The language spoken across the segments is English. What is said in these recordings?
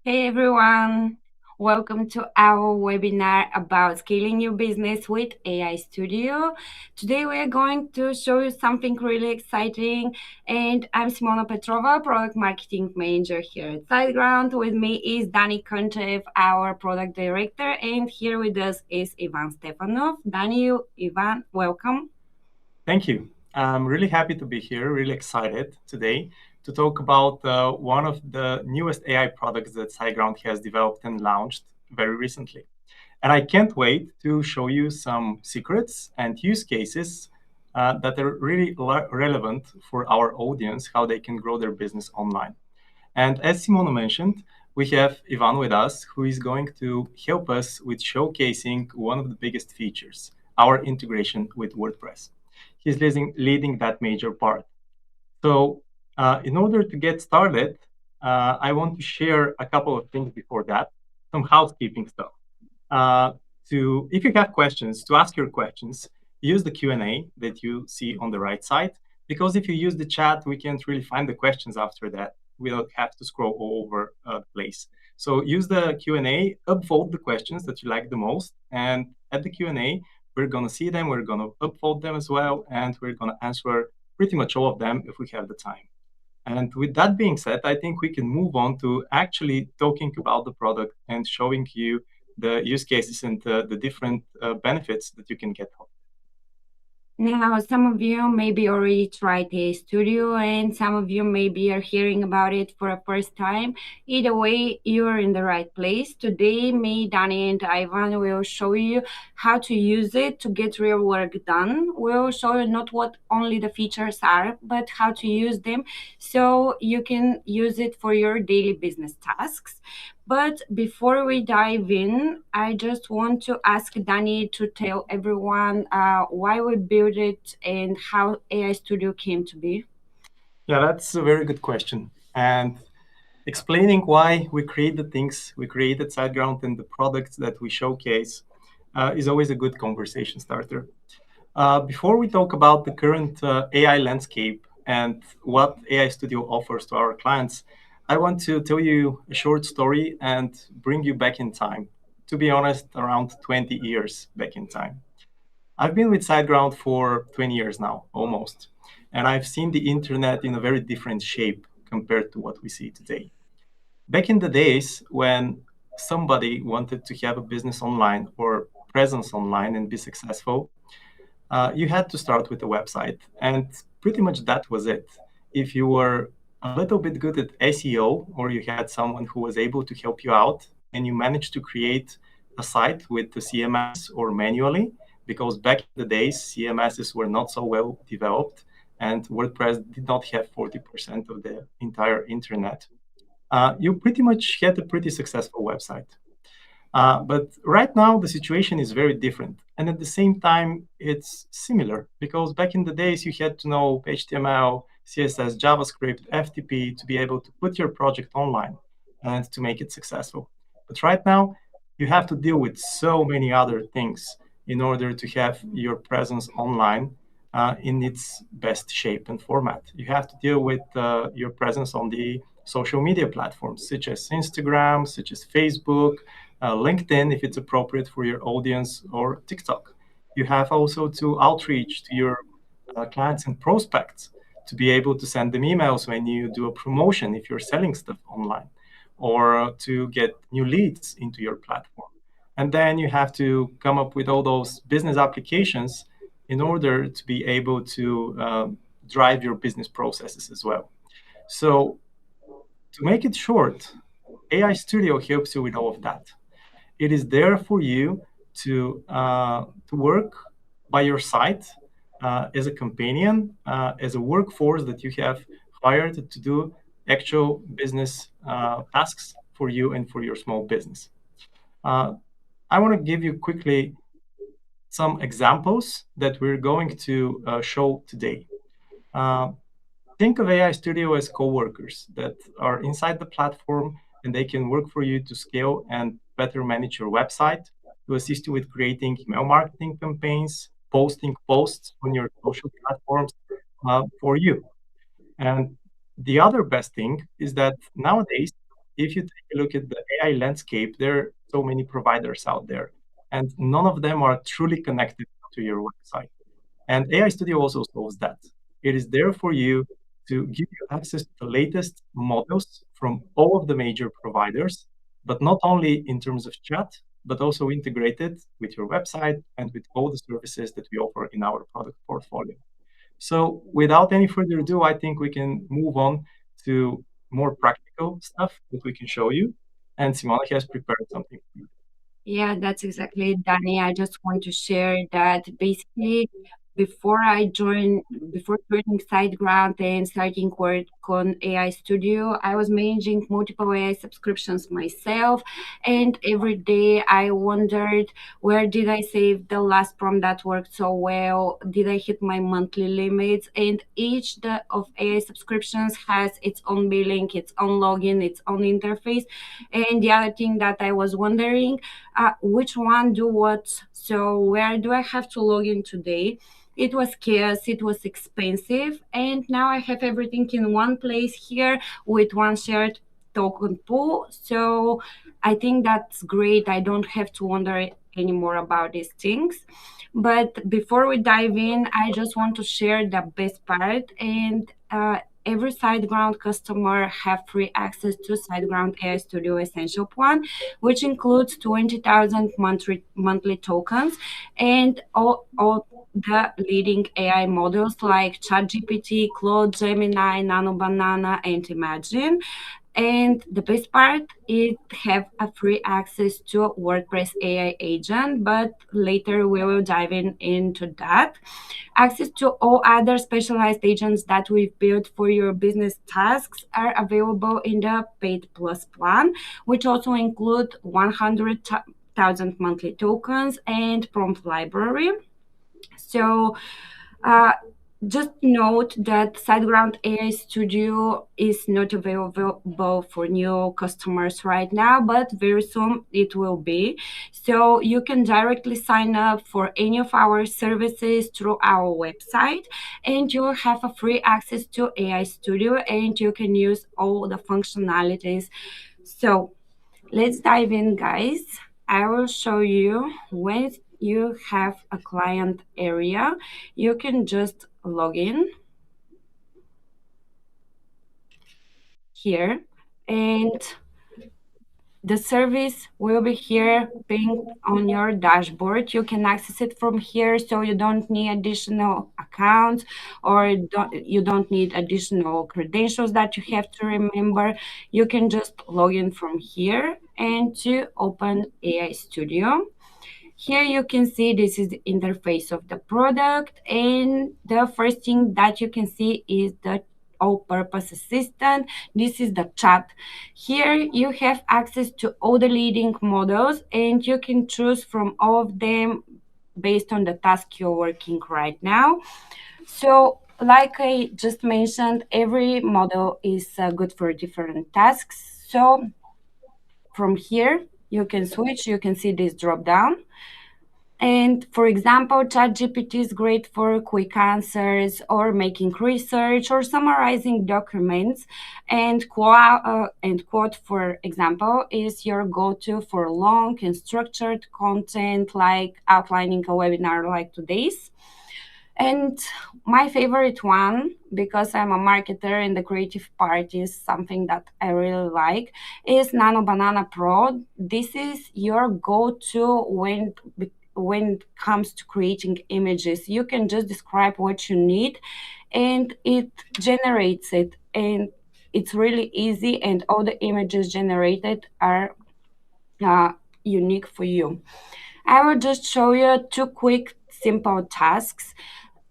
Hey everyone, welcome to our webinar about scaling your business with AI Studio. Today we are going to show you something really exciting, and I'm Simona Petrova, Product Marketing Manager here at SiteGround. With me is Dani Kanchev, our Product Director, and here with us is Ivan Stefanov. Dani, Ivan, welcome. Thank you. I'm really happy to be here, really excited today to talk about one of the newest AI products that SiteGround has developed and launched very recently. And I can't wait to show you some secrets and use cases that are really relevant for our audience, how they can grow their business online. And as Simona mentioned, we have Ivan with us, who is going to help us with showcasing one of the biggest features, our integration with WordPress. He's leading that major part. So, in order to get started, I want to share a couple of things before that, some housekeeping stuff. Uh, if you have questions, to ask your questions, use the Q&A that you see on the right side, because if you use the chat, we can't really find the questions after that. We'll have to scroll all over the place. So use the Q&A, upvote the questions that you like the most, and at the Q&A, we're going to see them, we're going to upvote them as well, and we're going to answer pretty much all of them if we have the time. And with that being said, I think we can move on to actually talking about the product and showing you the use cases and the different benefits that you can get from it. Now, some of you maybe already tried the studio, and some of you maybe are hearing about it for the first time. Either way, you're in the right place. Today, me, Danny, and Ivan will show you how to use it to get real work done. We'll show you not what only the features are, but how to use them so you can use it for your daily business tasks. But before we dive in, I just want to ask Danny to tell everyone why we built it and how AI Studio came to be. Yeah, that's a very good question. And explaining why we create the things we created SiteGround and the products that we showcase is always a good conversation starter. Before we talk about the current AI landscape and what AI Studio offers to our clients, I want to tell you a short story and bring you back in time. To be honest, around 20 years back in time. I've been with SiteGround for 20 years now, almost, and I've seen the internet in a very different shape compared to what we see today. Back in the days when somebody wanted to have a business online or presence online and be successful, you had to start with a website, and pretty much that was it. If you were a little bit good at SEO, or you had someone who was able to help you out, and you managed to create a site with the CMS or manually, because back in the days, CMSs were not so well developed, and WordPress did not have 40% of the entire internet. You pretty much had a pretty successful website. But right now, the situation is very different. And at the same time, it's similar because back in the days, you had to know HTML, CSS, JavaScript, FTP to be able to put your project online and to make it successful. But right now, you have to deal with so many other things in order to have your presence online in its best shape and format. You have to deal with your presence on the social media platforms such as Instagram, such as Facebook, LinkedIn, if it's appropriate for your audience, or TikTok. You have also to outreach to your clients and prospects to be able to send them emails when you do a promotion if you're selling stuff online, or to get new leads into your platform. And then you have to come up with all those business applications in order to be able to drive your business processes as well. So, to make it short, AI Studio helps you with all of that. It is there for you to work by your side as a companion, as a workforce that you have hired to do actual business tasks for you and for your small business. Uh, I want to give you quickly some examples that we're going to show today. Uh, think of AI Studio as coworkers that are inside the platform, and they can work for you to scale and better manage your website, to assist you with creating email marketing campaigns, posting posts on your social platforms for you. And the other best thing is that nowadays if you take a look at the AI landscape, there are so many providers out there, and none of them are truly connected to your website. And AI Studio also solves that. It is there for you to give you access to the latest models from all of the major providers, but not only in terms of chat, but also integrated with your website and with all the services that we offer in our product portfolio. So, without any further ado, I think we can move on to more practical stuff that we can show you. And Simona has prepared something for you. Yeah, that's exactly it, Danny. I just want to share that basically before I joined, before joining SiteGround and starting work on AI Studio, I was managing multiple AI subscriptions myself. And every day I wondered, where did I save the last prompt that worked so well? Did I hit my monthly limits? And each of AI subscriptions has its own billing, its own login, its own interface. And the other thing that I was wondering, which one do what, so where do I have to log in today? It was chaos, it was expensive, and now I have everything in one place here with one shared token pool. So I think that's great. I don't have to wonder anymore about these things. But before we dive in, I just want to share the best part. And every SiteGround customer have free access to SiteGround AI Studio Essential Plan, which includes 20,000 monthly tokens and all the leading AI models like ChatGPT, Claude, Gemini, Nano Banana, and Imagine. And the best part is have a free access to WordPress AI agent, but later we will dive into that. Access to all other specialized agents that we've built for your business tasks are available in the Paid Plus plan, which also include 100,000 monthly tokens and prompt library. So uh, just note that SiteGround AI Studio is not available for new customers right now, but very soon it will be. So you can directly sign up for any of our services through our website, and you'll have a free access to AI Studio, and you can use all the functionalities. So let's dive in, guys. I will show you when you have a client area, you can just log in here and the service will be here being on your dashboard. You can access it from here, so you don't need additional accounts or you don't need additional credentials that you have to remember. You can just log in from here and to open AI Studio. Here you can see this is the interface of the product, and the first thing that you can see is the all-purpose assistant. This is the chat. Here you have access to all the leading models, and you can choose from all of them based on the task you're working right now. So like I just mentioned, every model is good for different tasks. So from here, you can switch, you can see this drop down. And for example, ChatGPT is great for quick answers or making research or summarizing documents. And quote, for example, is your go-to for long and structured content, like outlining a webinar like today's. And my favorite one, because I'm a marketer and the creative part is something that I really like, is Nano Banana Pro. This is your go-to when it comes to creating images. You can just describe what you need and it generates it. And it's really easy, and all the images generated are uh, unique for you. I will just show you two quick, simple tasks.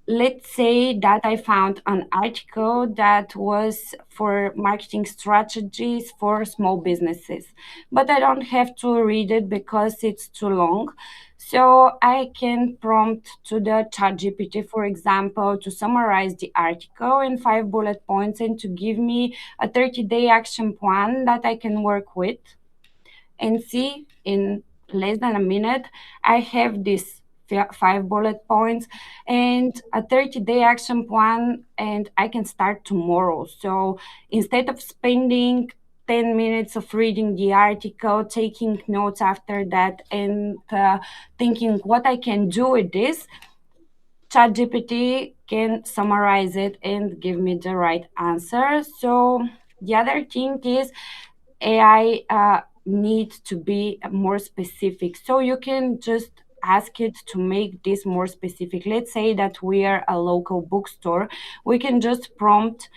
Let's say that I found an article that was for marketing strategies for small businesses, but I don't have to read it because it's too long. So I can prompt to the ChatGPT, for example, to summarize the article in 5 bullet points and to give me a 30-day action plan that I can work with. And see, in less than a minute I have this 5 bullet points and a 30-day action plan, and I can start tomorrow. So instead of spending 10 minutes of reading the article, taking notes after that, and thinking what I can do with this, ChatGPT can summarize it and give me the right answer. So the other thing is AI needs to be more specific. So you can just ask it to make this more specific. Let's say that we are a local bookstore. We can just prompt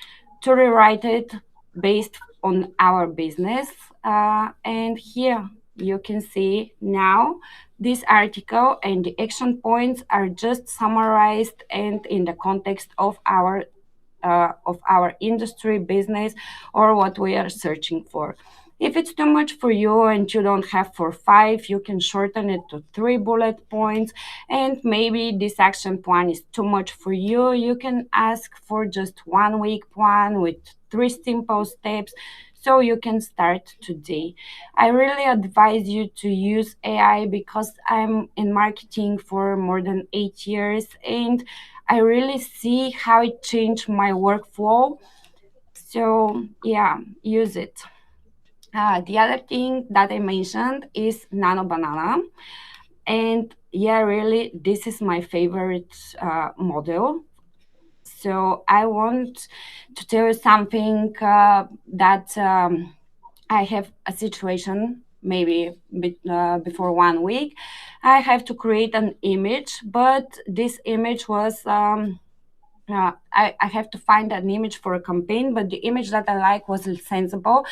to rewrite it based on our business. And here you can see now this article and the action points are just summarized and in the context of our industry, business, or what we are searching for. If it's too much for you and you don't have for five, you can shorten it to 3 bullet points. And maybe this action plan is too much for you. You can ask for just 1 week plan with 3 simple steps so you can start today. I really advise you to use AI because I'm in marketing for more than 8 years and I really see how it changed my workflow. So yeah, use it. The other thing that I mentioned is Nano Banana. And yeah, really, this is my favorite model. So I want to tell you something that I have a situation maybe before 1 week. I have to create an image, but this image was I have to find an image for a campaign, but the image that I like was sensible.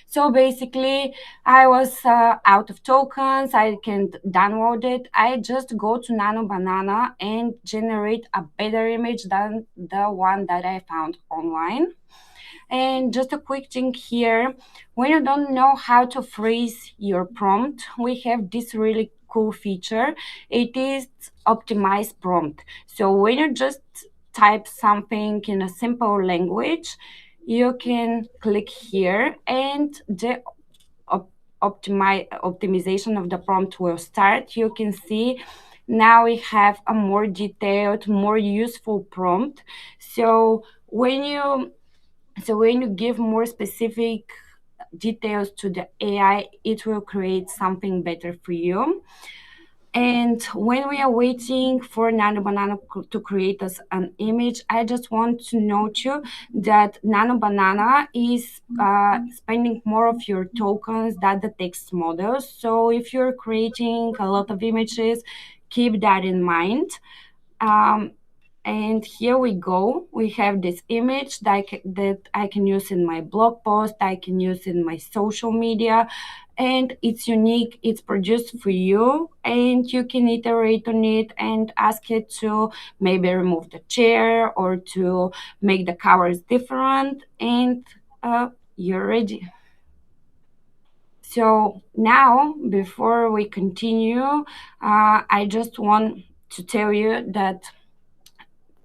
So basically, I was out of tokens. I can't download it. I just go to Nano Banana and generate a better image than the one that I found online. And just a quick thing here, when you don't know how to phrase your prompt, we have this really cool feature. It is optimized prompt. So when you just type something in a simple language, you can click here and the optimization of the prompt will start. You can see now we have a more detailed, more useful prompt. So when you give more specific details to the AI, it will create something better for you. And when we are waiting for Nano Banana to create us an image, I just want to note you that Nano Banana is spending more of your tokens than the text models. So if you're creating a lot of images, keep that in mind. Um, and here we go. We have this image that I can use in my blog post, I can use in my social media, and it's unique. It's produced for you, and you can iterate on it and ask it to maybe remove the chair or to make the colors different, and you're ready. So now, before we continue, I just want to tell you that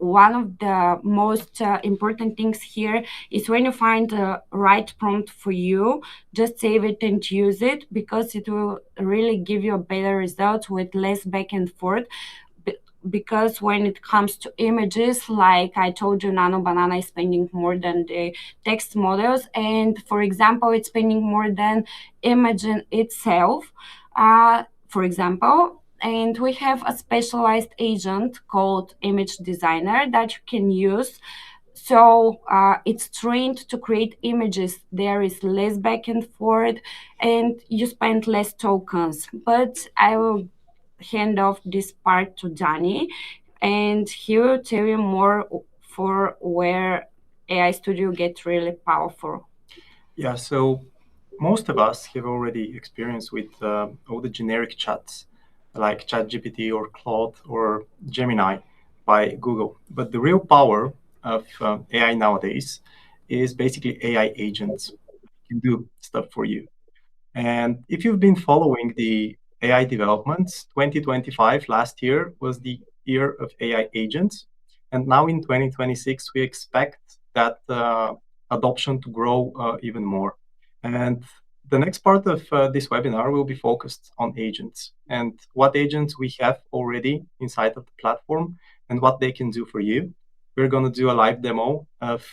one of the most important things here is when you find the right prompt for you, just save it and use it because it will really give you a better result with less back and forth. Because when it comes to images, like I told you, Nano Banana is spending more than the text models, and for example, it's spending more than image in itself. For example, and we have a specialized agent called Image Designer that you can use. So it's trained to create images. There is less back and forth, and you spend less tokens. But I will hand off this part to Danny, and he will tell you more for where AI Studio gets really powerful. Yeah, so most of us have already experience with all the generic chats like ChatGPT or Claude or Gemini by Google. But the real power of AI nowadays is basically AI agents can do stuff for you. And if you've been following the AI developments, 2025 last year was the year of AI agents. And now in 2026, we expect that adoption to grow even more. And the next part of this webinar will be focused on agents and what agents we have already inside of the platform and what they can do for you. We're going to do a live demo of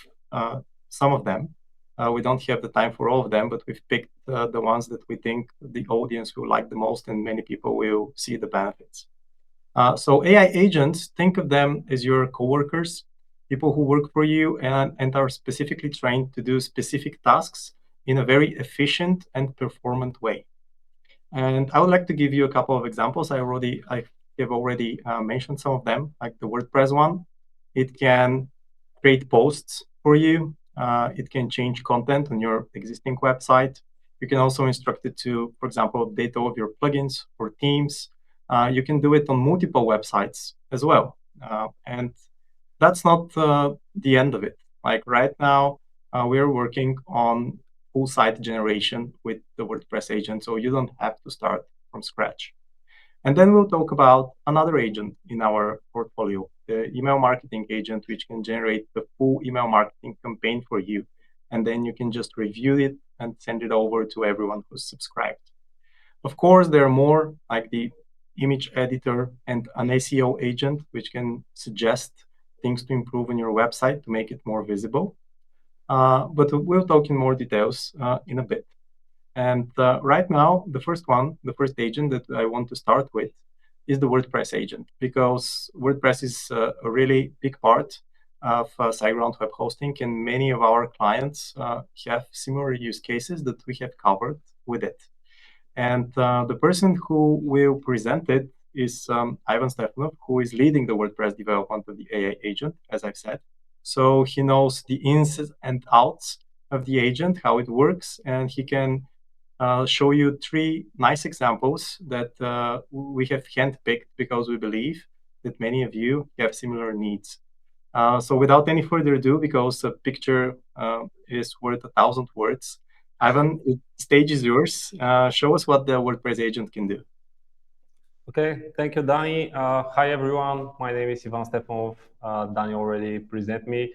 some of them. We don't have the time for all of them, but we've picked the ones that we think the audience will like the most and many people will see the benefits. So AI agents, think of them as your coworkers, people who work for you and are specifically trained to do specific tasks in a very efficient and performant way. And I would like to give you a couple of examples. I have already mentioned some of them, like the WordPress one. It can create posts for you. It can change content on your existing website. You can also instruct it to, for example, update all of your plugins or themes. You can do it on multiple websites as well. And that's not the end of it. Like right now, we're working on full site generation with the WordPress agent, so you don't have to start from scratch. And then we'll talk about another agent in our portfolio, the email marketing agent, which can generate the full email marketing campaign for you. And then you can just review it and send it over to everyone who's subscribed. Of course, there are more like the image editor and an SEO agent, which can suggest things to improve on your website to make it more visible. But we'll talk in more details in a bit. And right now, the first agent that I want to start with is the WordPress agent, because WordPress is a really big part of SiteGround web hosting, and many of our clients have similar use cases that we have covered with it. And the person who will present it is Ivan Stefanov, who is leading the WordPress development of the AI agent, as I've said. So he knows the ins and outs of the agent, how it works, and he can show you three nice examples that we have handpicked because we believe that many of you have similar needs. So without any further ado, because a picture is worth 1,000 words, Ivan, the stage is yours. Show us what the WordPress agent can do. Okay, thank you, Danny. Hi, everyone. My name is Ivan Stepanov. Danny already presented me.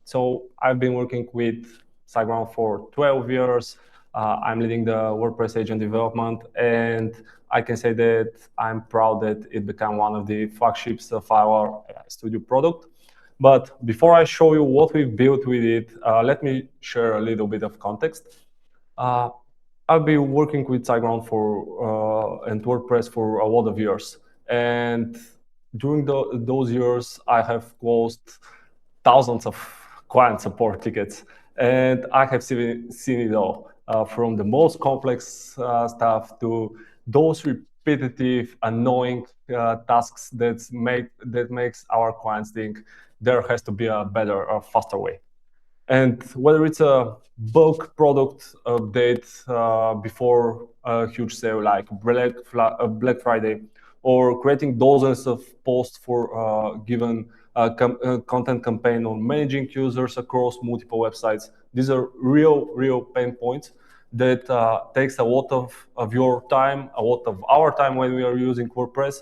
So I've been working with SiteGround for 12 years. I'm leading the WordPress agent development, and I can say that I'm proud that it became one of the flagships of our AI Studio product. But before I show you what we've built with it, let me share a little bit of context. I've been working with SiteGround and WordPress for a lot of years, and during those years, I have closed thousands of client support tickets, and I have seen it all, from the most complex stuff to those repetitive, annoying tasks that makes our clients think there has to be a better or faster way. And whether it's a bulk product update before a huge sale like Black Friday, or creating dozens of posts for given content campaign, or managing users across multiple websites, these are real pain points that takes a lot of your time, a lot of our time when we are using WordPress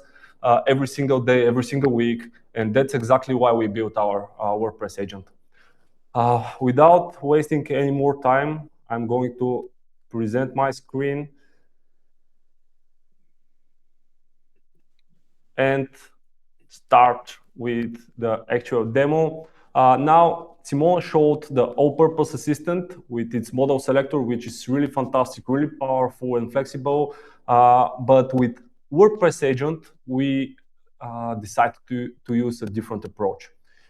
every single day, every single week. And that's exactly why we built our WordPress agent. Without wasting any more time, I'm going to present my screen and start with the actual demo. Now, Simona showed the all-purpose assistant with its model selector, which is really fantastic, really powerful and flexible. But with WordPress agent, we decided to use a different approach.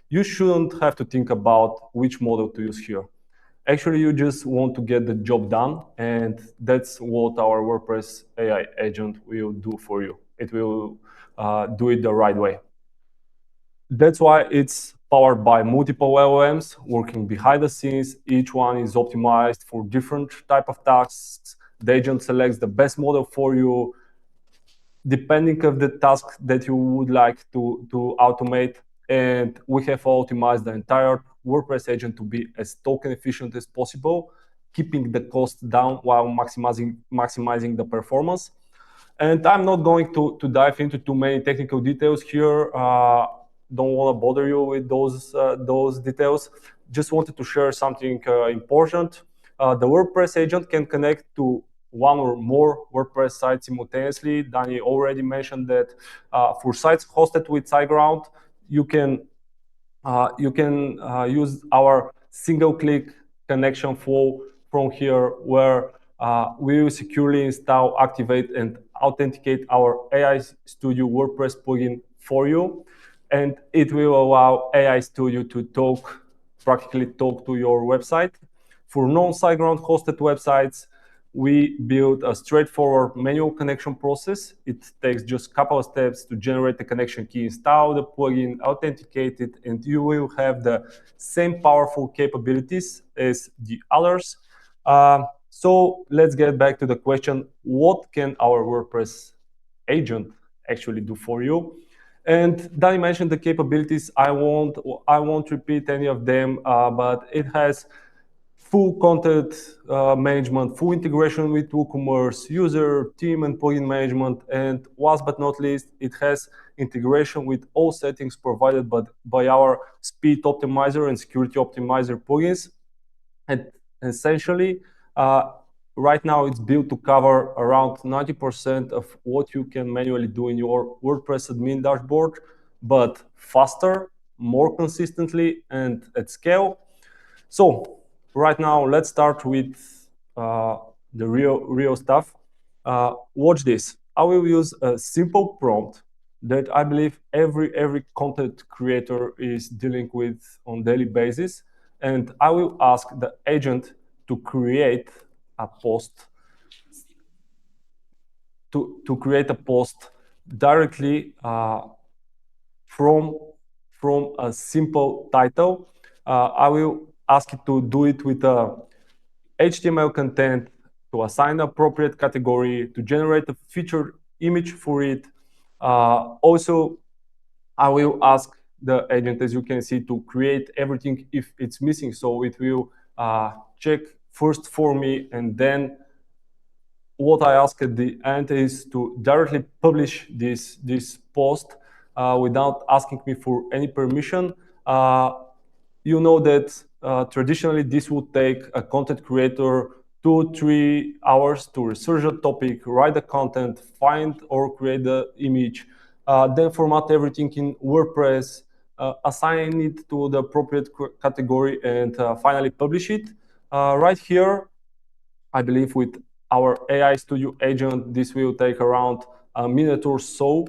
You shouldn't have to think about which model to use here. Actually, you just want to get the job done, and that's what our WordPress AI agent will do for you. It will do it the right way. That's why it's powered by multiple LLMs working behind the scenes. Each one is optimized for different type of tasks. The agent selects the best model for you, depending of the task that you would like to automate. And we have optimized the entire WordPress agent to be as token efficient as possible, keeping the cost down while maximizing the performance. And I'm not going to dive into too many technical details here. Don't want to bother you with those details. Just wanted to share something important. The WordPress agent can connect to one or more WordPress sites simultaneously. Danny already mentioned that for sites hosted with SiteGround, you can use our single-click connection flow from here, where we will securely install, activate, and authenticate our AI Studio WordPress plugin for you. And it will allow AI Studio to practically talk to your website. For non-SiteGround hosted websites, we build a straightforward manual connection process. It takes just a couple of steps to generate the connection key, install the plugin, authenticate it, and you will have the same powerful capabilities as the others. So let's get back to the question, what can our WordPress agent actually do for you? And Danny mentioned the capabilities. I won't repeat any of them, but it has full content management, full integration with WooCommerce, user, team, and plugin management. And last but not least, it has integration with all settings provided by our speed optimizer and security optimizer plugins. And essentially, right now it's built to cover around 90% of what you can manually do in your WordPress admin dashboard, but faster, more consistently, and at scale. So right now, let's start with the real stuff. Watch this. I will use a simple prompt that I believe every content creator is dealing with on daily basis, and I will ask the agent to create a post directly from a simple title. I will ask it to do it with HTML content, to assign appropriate category, to generate a featured image for it. Also, I will ask the agent, as you can see, to create everything if it's missing. So it will check first for me, and then what I ask at the end is to directly publish this post without asking me for any permission. You know that traditionally this would take a content creator 2-3 hours to research a topic, write the content, find or create the image, then format everything in WordPress, assign it to the appropriate category, and finally publish it. Right here, I believe with our AI Studio agent, this will take around a minute or so,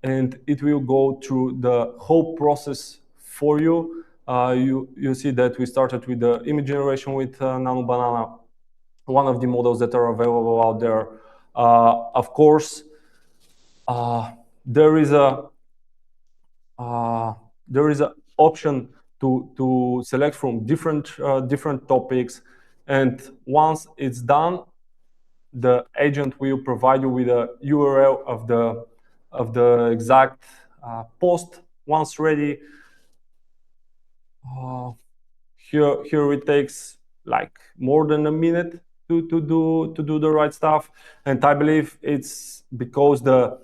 and it will go through the whole process for you. You see that we started with the image generation with Nano Banana, one of the models that are available out there. Of course, there is a option to select from different topics, and once it's done, the agent will provide you with a URL of the exact post. Once ready, here it takes like more than a minute to do the right stuff, and I believe it's because the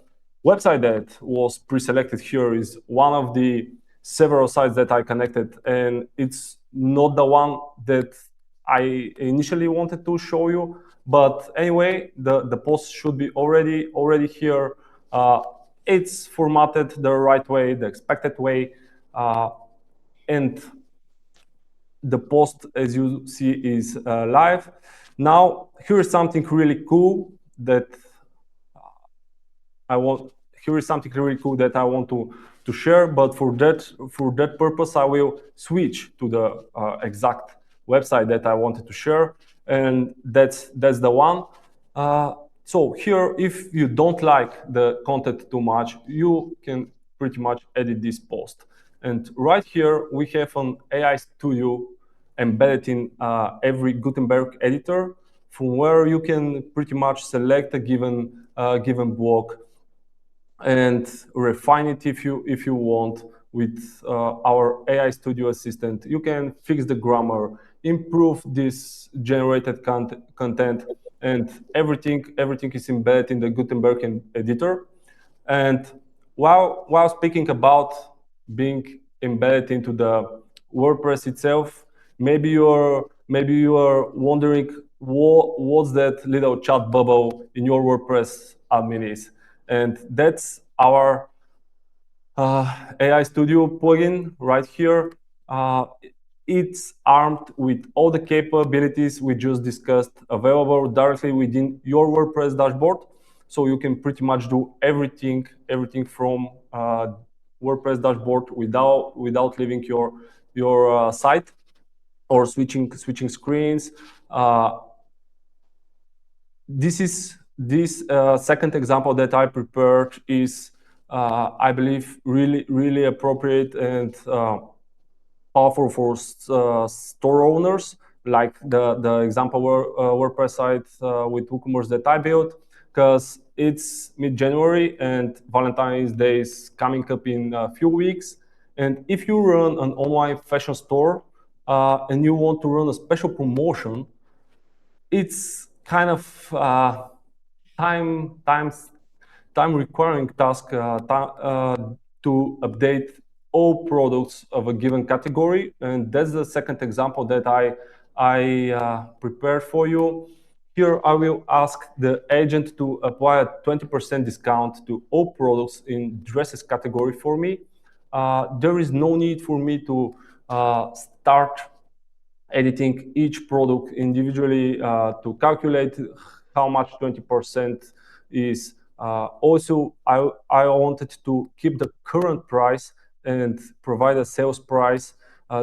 website that was pre-selected here is one of the several sites that I connected, and it's not the one that I initially wanted to show you. But anyway, the post should be already here. It's formatted the right way, the expected way, and the post, as you see, is live. Now, here is something really cool that I want to share, but for that purpose, I will switch to the exact website that I wanted to share, and that's the one. So here, if you don't like the content too much, you can pretty much edit this post. And right here, we have an AI Studio embedded in every Gutenberg editor, from where you can pretty much select a given block and refine it if you want with our AI Studio assistant. You can fix the grammar, improve this generated content, and everything is embedded in the Gutenberg editor. And while speaking about being embedded into the WordPress itself, maybe you are wondering what's that little chat bubble in your WordPress admin is. And that's our AI Studio plugin right here. it's armed with all the capabilities we just discussed, available directly within your WordPress dashboard. So you can pretty much do everything from WordPress dashboard without leaving your site or switching screens. This second example that I prepared is, I believe, really appropriate and powerful for store owners, like the example WordPress site with WooCommerce that I built, because it's mid-January and Valentine's Day is coming up in a few weeks. And if you run an online fashion store and you want to run a special promotion, it's kind of time requiring task to update all products of a given category, and that's the second example that I prepared for you. Here I will ask the agent to apply a 20% discount to all products in dresses category for me. There is no need for me to start editing each product individually to calculate how much 20% is. Also, I wanted to keep the current price and provide a sales price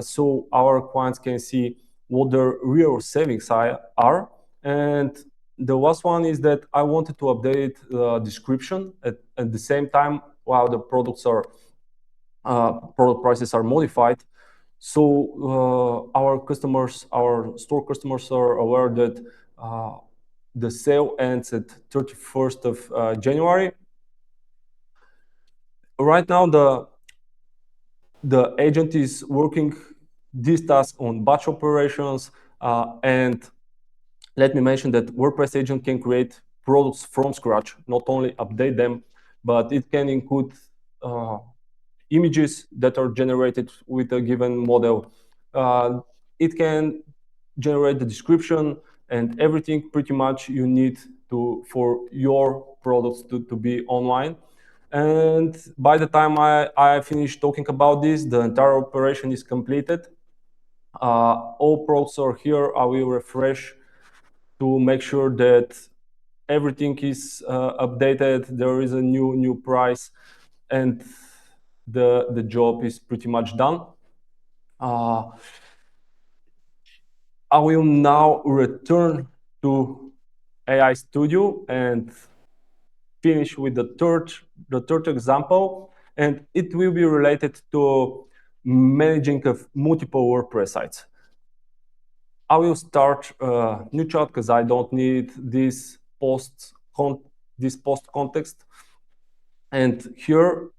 so our clients can see what their real savings are. And the last one is that I wanted to update the description at the same time while the product prices are modified. So our store customers are aware that the sale ends at 31st of January. Right now, the agent is working this task on batch operations, and let me mention that WordPress agent can create products from scratch, not only update them, but it can include images that are generated with a given model. It can generate the description and everything pretty much you need for your products to be online. And by the time I finish talking about this, the entire operation is completed. All products are here. I will refresh to make sure that everything is updated. There is a new price, and the job is pretty much done. I will now return to AI Studio and finish with the third example, and it will be related to managing of multiple WordPress sites. I will start a new chat because I don't need this post context. And here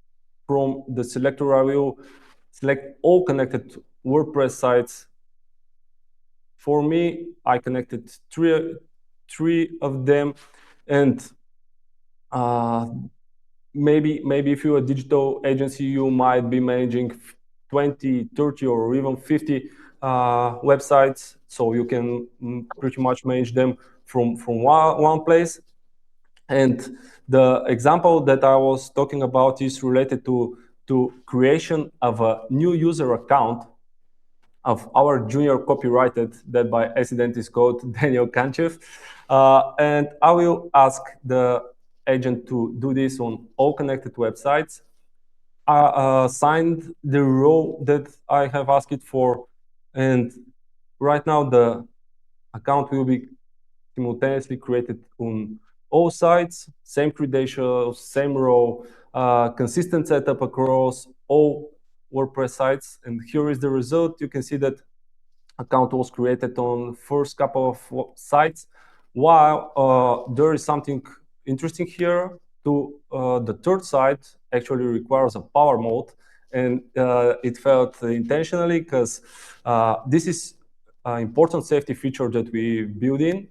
from the selector, I will select all connected WordPress sites. For me, I connected three of them, and maybe if you're a digital agency, you might be managing 20, 30, or even 50 websites, so you can pretty much manage them from one place. And the example that I was talking about is related to creation of a new user account of our junior copyrighted that by accident is called Daniel Kanchev. And I will ask the agent to do this on all connected websites. I assigned the row that I have asked it for, and right now the account will be simultaneously created on all sites, same credentials, same row, consistent setup across all WordPress sites. And here is the result. You can see that account was created on first couple of sites, while there is something interesting here. The third site actually requires a power mode, and it failed intentionally because this is an important safety feature that we build in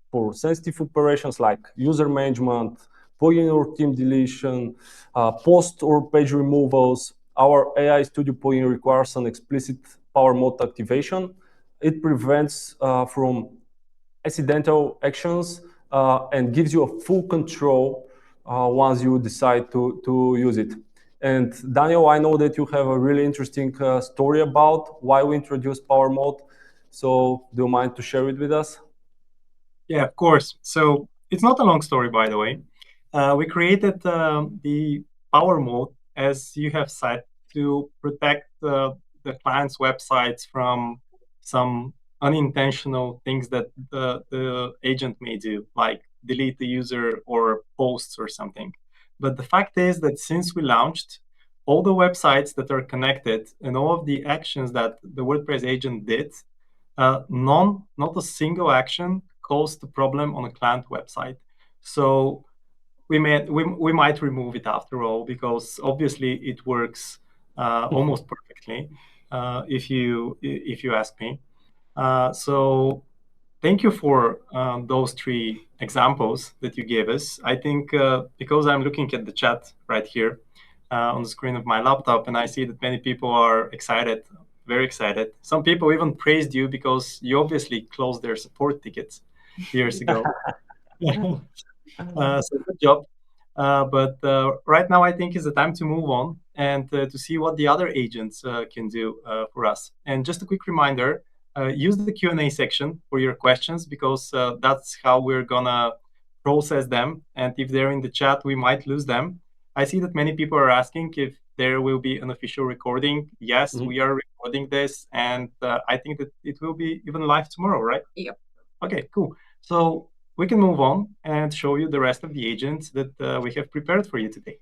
for sensitive operations like user management, plugin or theme deletion, post or page removals. Our AI Studio plugin requires an explicit power mode activation. It prevents from accidental actions and gives you a full control once you decide to use it. And Daniel, I know that you have a really interesting story about why we introduced Power Mode. So do you mind to share it with us? Yeah, of course. So it's not a long story, by the way. We created the Power Mode, as you have said, to protect the client's websites from some unintentional things that the agent may do, like delete the user or posts or something. But the fact is that since we launched, all the websites that are connected and all of the actions that the WordPress agent did, not a single action caused the problem on a client website. So we might remove it after all, because obviously it works almost perfectly, if you ask me. So thank you for those three examples that you gave us. I think because I'm looking at the chat right here on the screen of my laptop, and I see that many people are excited, very excited. Some people even praised you because you obviously closed their support tickets years ago. So good job. But right now, I think is the time to move on and to see what the other agents can do for us. And just a quick reminder, use the Q&A section for your questions, because that's how we're gonna process them. And if they're in the chat, we might lose them. I see that many people are asking if there will be an official recording. Yes, we are recording this, and I think that it will be even live tomorrow, right? Yep. Okay, cool. So we can move on and show you the rest of the agents that we have prepared for you today.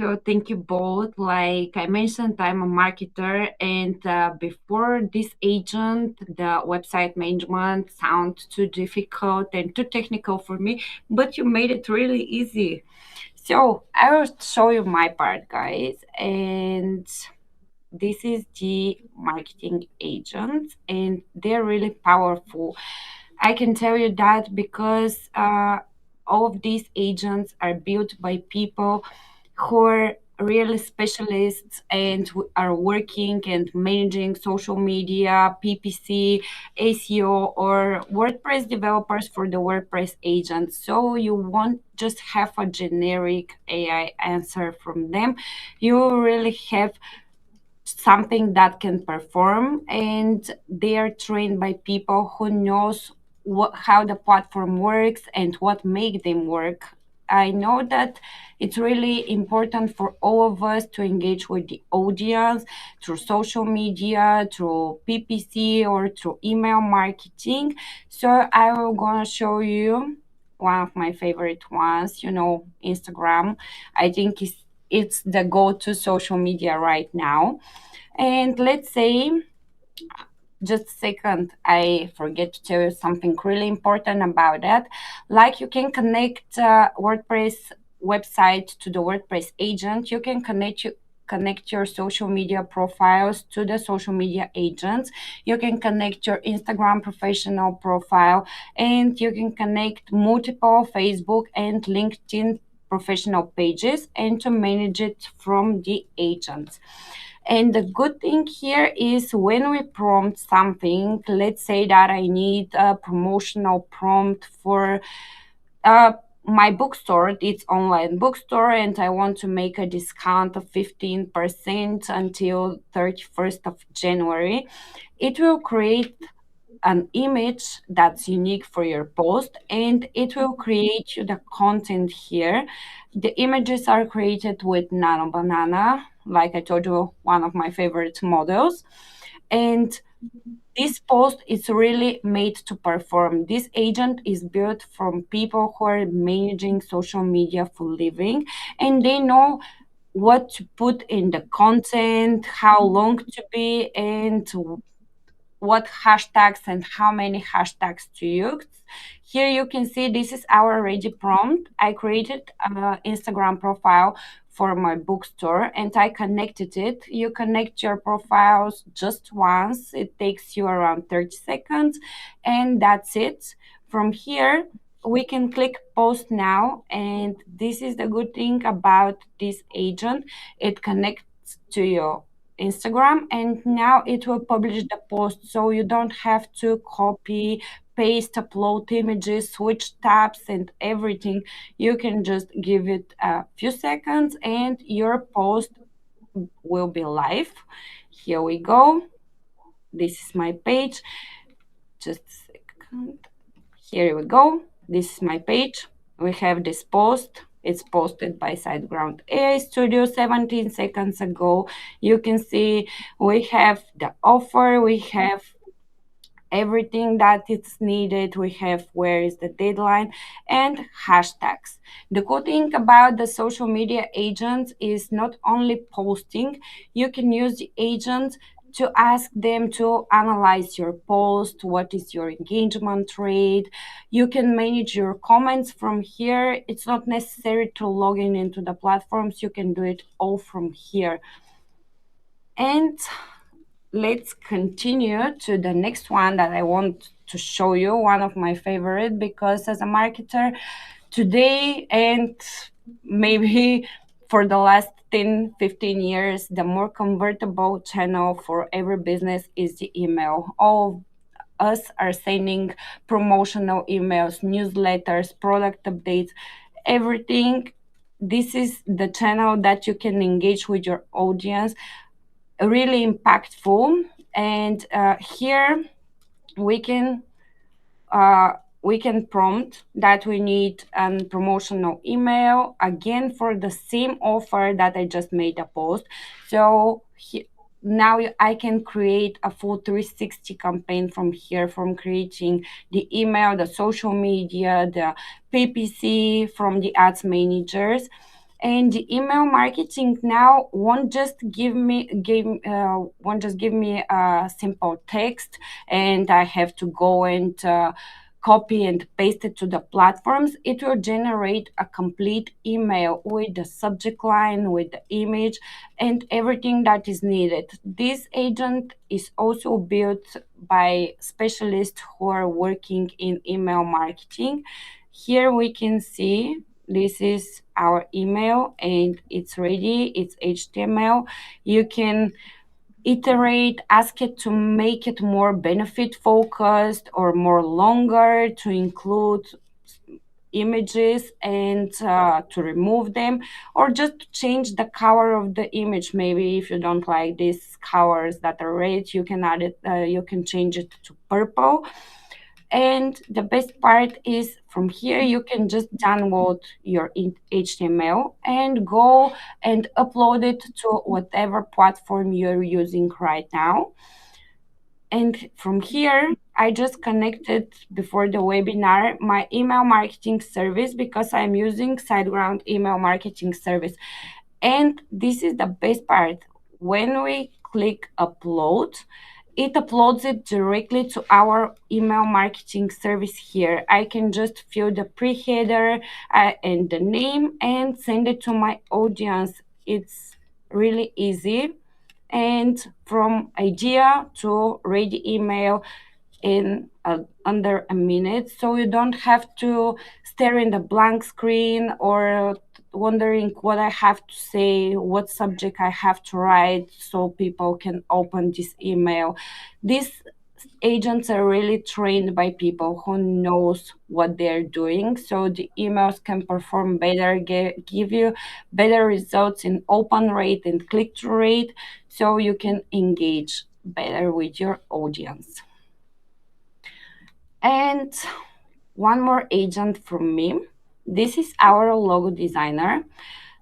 So thank you both. Like I mentioned, I'm a marketer, and before this agent, the website management sounded too difficult and too technical for me, but you made it really easy. So I will show you my part, guys, and this is the marketing agent, and they're really powerful. I can tell you that because all of these agents are built by people who are really specialists and who are working and managing social media, PPC, SEO, or WordPress developers for the WordPress agent. So you won't just have a generic AI answer from them. You really have something that can perform, and they are trained by people who knows how the platform works and what make them work. I know that it's really important for all of us to engage with the audience through social media, through PPC, or through email marketing. So I will gonna show you one of my favorite ones, Instagram. I think it's the go-to social media right now. And let's say, just a second, I forget to tell you something really important about that. Like you can connect WordPress website to the WordPress agent. You can connect your social media profiles to the social media agents. You can connect your Instagram professional profile, and you can connect multiple Facebook and LinkedIn professional pages, and to manage it from the agents. And the good thing here is when we prompt something, let's say that I need a promotional prompt for uh, my bookstore, it's online bookstore, and I want to make a discount of 15% until 31st of January. It will create an image that's unique for your post, and it will create you the content here. The images are created with Nano Banana, like I told you, one of my favorite models. And this post is really made to perform. This agent is built from people who are managing social media for living, and they know what to put in the content, how long to be, and what hashtags and how many hashtags to use. Here you can see this is our ready prompt. I created an Instagram profile for my bookstore and I connected it. You connect your profiles just once. It takes you around 30 seconds and that's it. From here, we can click post now, and this is the good thing about this agent. It connects to your Instagram, and now it will publish the post, so you don't have to copy, paste, upload images, switch tabs, and everything. You can just give it a few seconds and your post will be live. Here we go. This is my page. Just a second. Here we go. This is my page. We have this post. It's posted by SiteGround AI Studio 17 seconds ago. You can see we have the offer, we have everything that it's needed. We have where is the deadline and hashtags. The cool thing about the social media agents is not only posting, you can use the agents to ask them to analyze your post, what is your engagement rate. You can manage your comments from here. It's not necessary to log in into the platforms. You can do it all from here. And let's continue to the next one that I want to show you, one of my favorite, because as a marketer today and maybe for the last 10-15 years, the more convertible channel for every business is the email. All of us are sending promotional emails, newsletters, product updates, everything. This is the channel that you can engage with your audience, really impactful. And here we can prompt that we need a promotional email again for the same offer that I just made a post. So now I can create a full 360 campaign from here, from creating the email, the social media, the PPC from the ads managers. And the email marketing now won't just give me a simple text and I have to go and copy and paste it to the platforms. It will generate a complete email with the subject line, with the image, and everything that is needed. This agent is also built by specialists who are working in email marketing. Here we can see this is our email and it's ready. It's HTML. You can iterate, ask it to make it more benefit focused or more longer, to include images and to remove them, or just to change the color of the image. Maybe if you don't like these colors that are red, you can add it, you can change it to purple. And the best part is from here, you can just download your HTML and go and upload it to whatever platform you're using right now. And from here, I just connected before the webinar my email marketing service because I'm using SiteGround email marketing service. And this is the best part. When we click upload, it uploads it directly to our email marketing service here. I can just fill the pre-header and the name and send it to my audience. It's really easy. And from idea to ready email in under a minute, so you don't have to stare in the blank screen or wondering what I have to say, what subject I have to write so people can open this email. These agents are really trained by people who knows what they're doing, so the emails can perform better, give you better results in open rate and click-through rate, so you can engage better with your audience. And one more agent from me. This is our logo designer.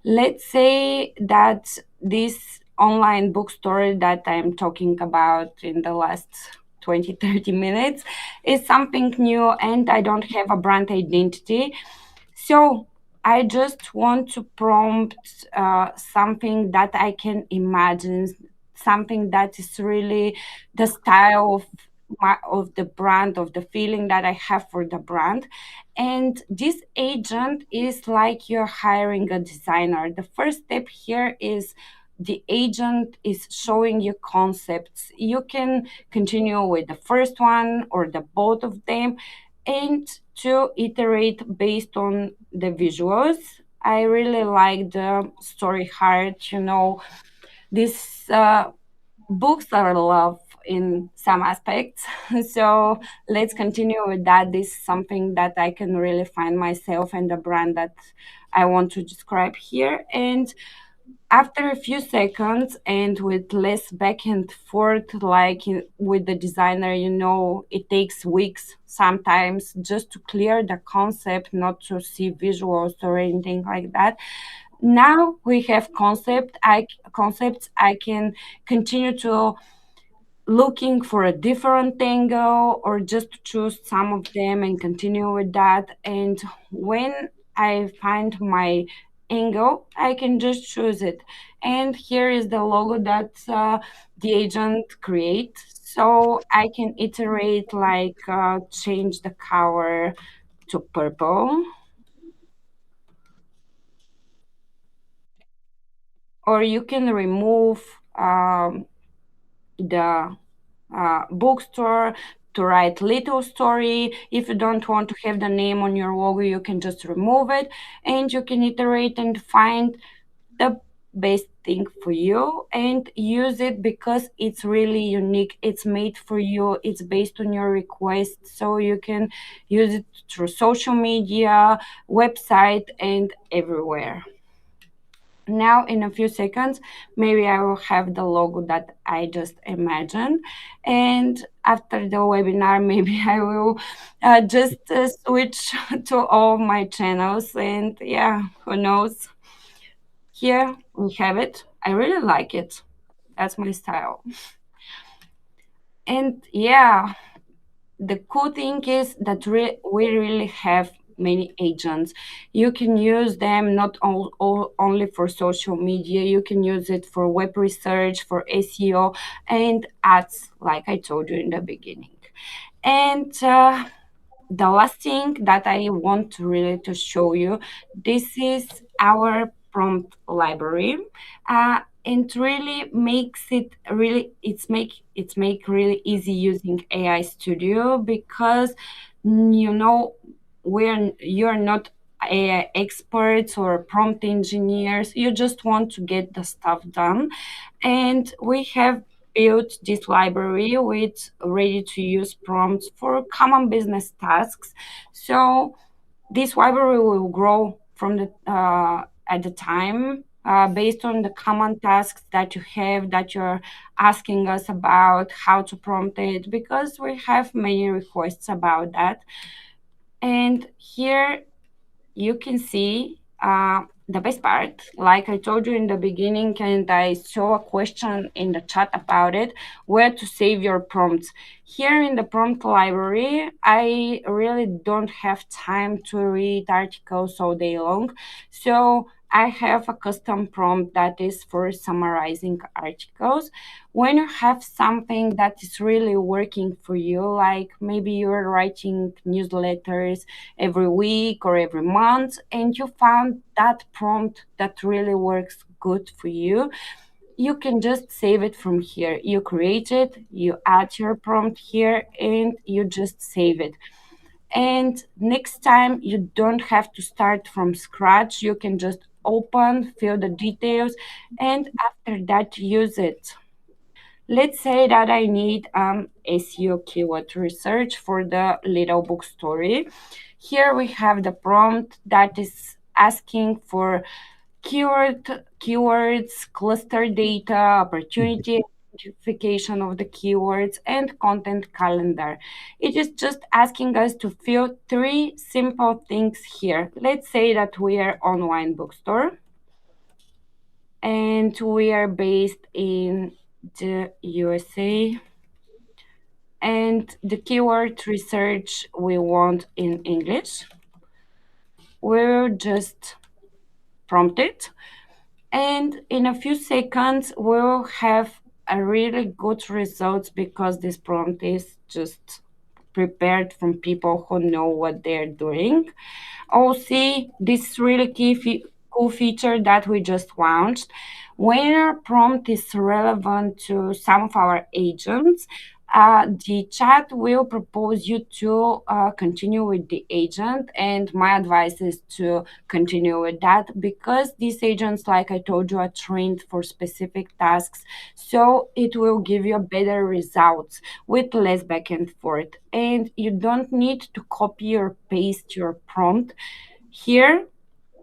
Let's say that this online bookstore that I'm talking about in the last 20-30 minutes is something new and I don't have a brand identity. So I just want to prompt something that I can imagine, something that is really the style of the brand, of the feeling that I have for the brand. And this agent is like you're hiring a designer. The first step here is the agent is showing you concepts. You can continue with the first one or the both of them and to iterate based on the visuals. I really like the story heart, these books are love in some aspects. So let's continue with that. This is something that I can really find myself and the brand that I want to describe here. And after a few seconds and with less back and forth, like with the designer, it takes weeks sometimes just to clear the concept, not to see visuals or anything like that. Now we have concepts. I can continue to looking for a different angle or just choose some of them and continue with that. And when I find my angle, I can just choose it. And here is the logo that the agent creates. So I can iterate, like change the color to purple, or you can remove the bookstore to write little story. If you don't want to have the name on your logo, you can just remove it, and you can iterate and find the best thing for you and use it, because it's really unique. It's made for you. It's based on your request, so you can use it through social media, website, and everywhere. Now in a few seconds, maybe I will have the logo that I just imagined, and after the webinar, maybe I will just switch to all my channels, and yeah, who knows. Here we have it. I really like it. That's my style. And yeah, the cool thing is that we really have many agents. You can use them not only for social media. You can use it for web research, for SEO, and ads, like I told you in the beginning. And the last thing that I want to really to show you, this is our prompt library. And really makes it really, it's make really easy using AI Studio, because you're not AI experts or prompt engineers. You just want to get the stuff done, and we have built this library with ready-to-use prompts for common business tasks. So this library will grow from the at the time, based on the common tasks that you have, that you're asking us about how to prompt it, because we have many requests about that. And here you can see the best part, like I told you in the beginning, and I saw a question in the chat about it, where to save your prompts. Here in the prompt library, I really don't have time to read articles all day long. So I have a custom prompt that is for summarizing articles. When you have something that is really working for you, like maybe you're writing newsletters every week or every month, and you found that prompt that really works good for you, you can just save it from here. You create it, you add your prompt here, and you just save it. And next time you don't have to start from scratch. You can just open, fill the details, and after that use it. Let's say that I need SEO keyword research for the little book story. Here we have the prompt that is asking for keywords, cluster data, opportunity identification of the keywords, and content calendar. It is just asking us to fill three simple things here. Let's say that we are online bookstore and we are based in the USA, and the keyword research we want in English. We'll just prompt it, and in a few seconds we'll have a really good results, because this prompt is just prepared from people who know what they're doing. Also, this really cool feature that we just launched. When our prompt is relevant to some of our agents, the chat will propose you to continue with the agent, and my advice is to continue with that, because these agents, like I told you, are trained for specific tasks, so it will give you better results with less back and forth, and you don't need to copy or paste your prompt. Here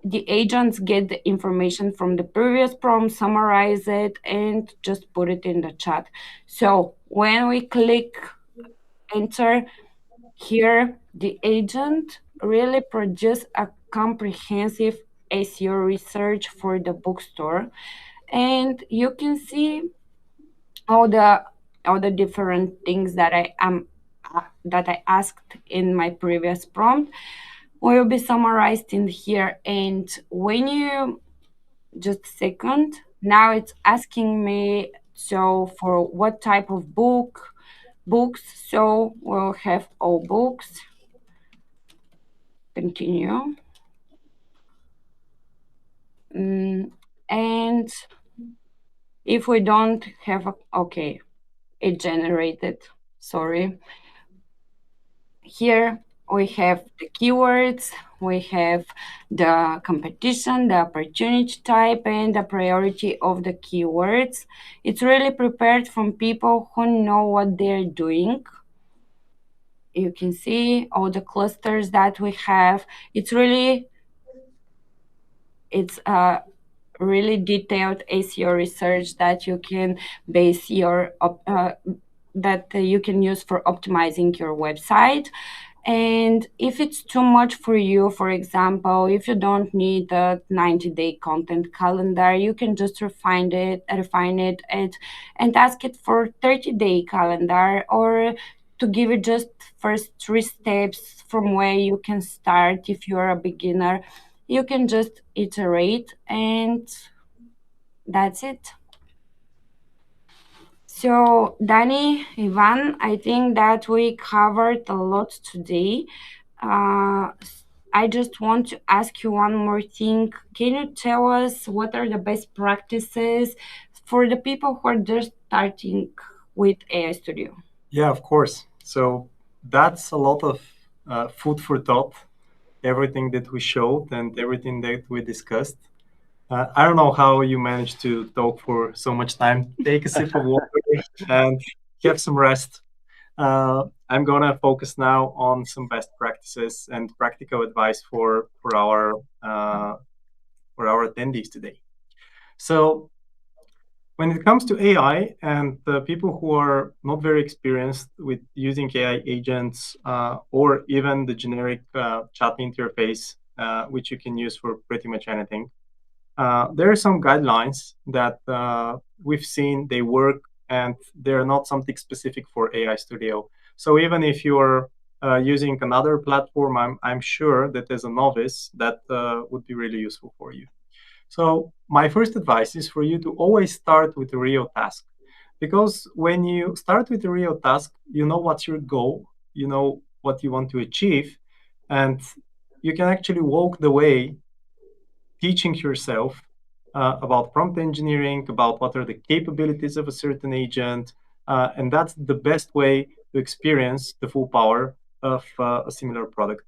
the agents get the information from the previous prompt, summarize it, and just put it in the chat. So when we click enter here, the agent really produce a comprehensive SEO research for the bookstore, and you can see all the different things that I asked in my previous prompt will be summarized in here. And when you just a second, now it's asking me, so for what type of books, so we'll have all books. Continue. And if we don't have okay, it generated, sorry. Here we have the keywords, we have the competition, the opportunity type, and the priority of the keywords. It's really prepared from people who know what they're doing. You can see all the clusters that we have. It's a really detailed SEO research that you can base your that you can use for optimizing your website. And if it's too much for you, for example, if you don't need a 90-day content calendar, you can just refine it and ask it for 30-day calendar, or to give it just first 3 steps from where you can start. If you're a beginner, you can just iterate, and that's it. So, Danny, Ivan, I think that we covered a lot today. I just want to ask you one more thing. Can you tell us what are the best practices for the people who are just starting with AI Studio? Yeah, of course. So that's a lot of food for thought, everything that we showed and everything that we discussed. I don't know how you managed to talk for so much time. Take a sip of water and have some rest. I'm gonna focus now on some best practices and practical advice for our attendees today. So when it comes to AI and the people who are not very experienced with using AI agents or even the generic chat interface, which you can use for pretty much anything, there are some guidelines that we've seen they work, and they're not something specific for AI Studio. So even if you're using another platform, I'm sure that as a novice, that would be really useful for you. So my first advice is for you to always start with a real task, because when you start with a real task, you know what's your goal, you know what you want to achieve, and you can actually walk the way teaching yourself about prompt engineering, about what are the capabilities of a certain agent, and that's the best way to experience the full power of a similar product.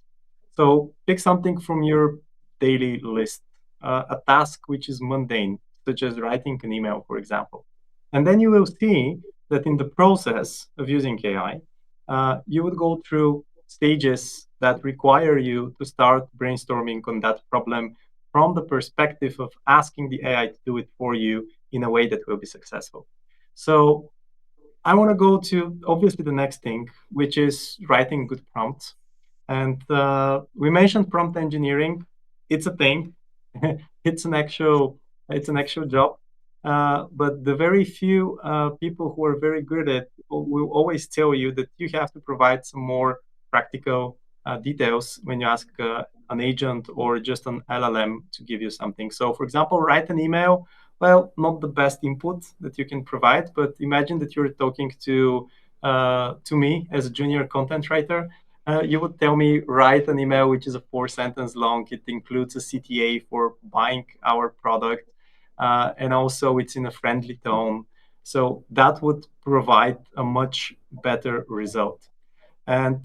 So pick something from your daily list, a task which is mundane, such as writing an email, for example. And then you will see that in the process of using AI, you would go through stages that require you to start brainstorming on that problem from the perspective of asking the AI to do it for you in a way that will be successful. So I want to go to obviously the next thing, which is writing good prompts. And we mentioned prompt engineering. It's a thing. it's an actual job. But the very few people who are very good at it will always tell you that you have to provide some more practical details when you ask an agent or just an LLM to give you something. So, for example, write an email. Well, not the best input that you can provide, but imagine that you're talking to me as a junior content writer. You would tell me, write an email which is a 4-sentence long. It includes a CTA for buying our product, and also it's in a friendly tone. So that would provide a much better result. And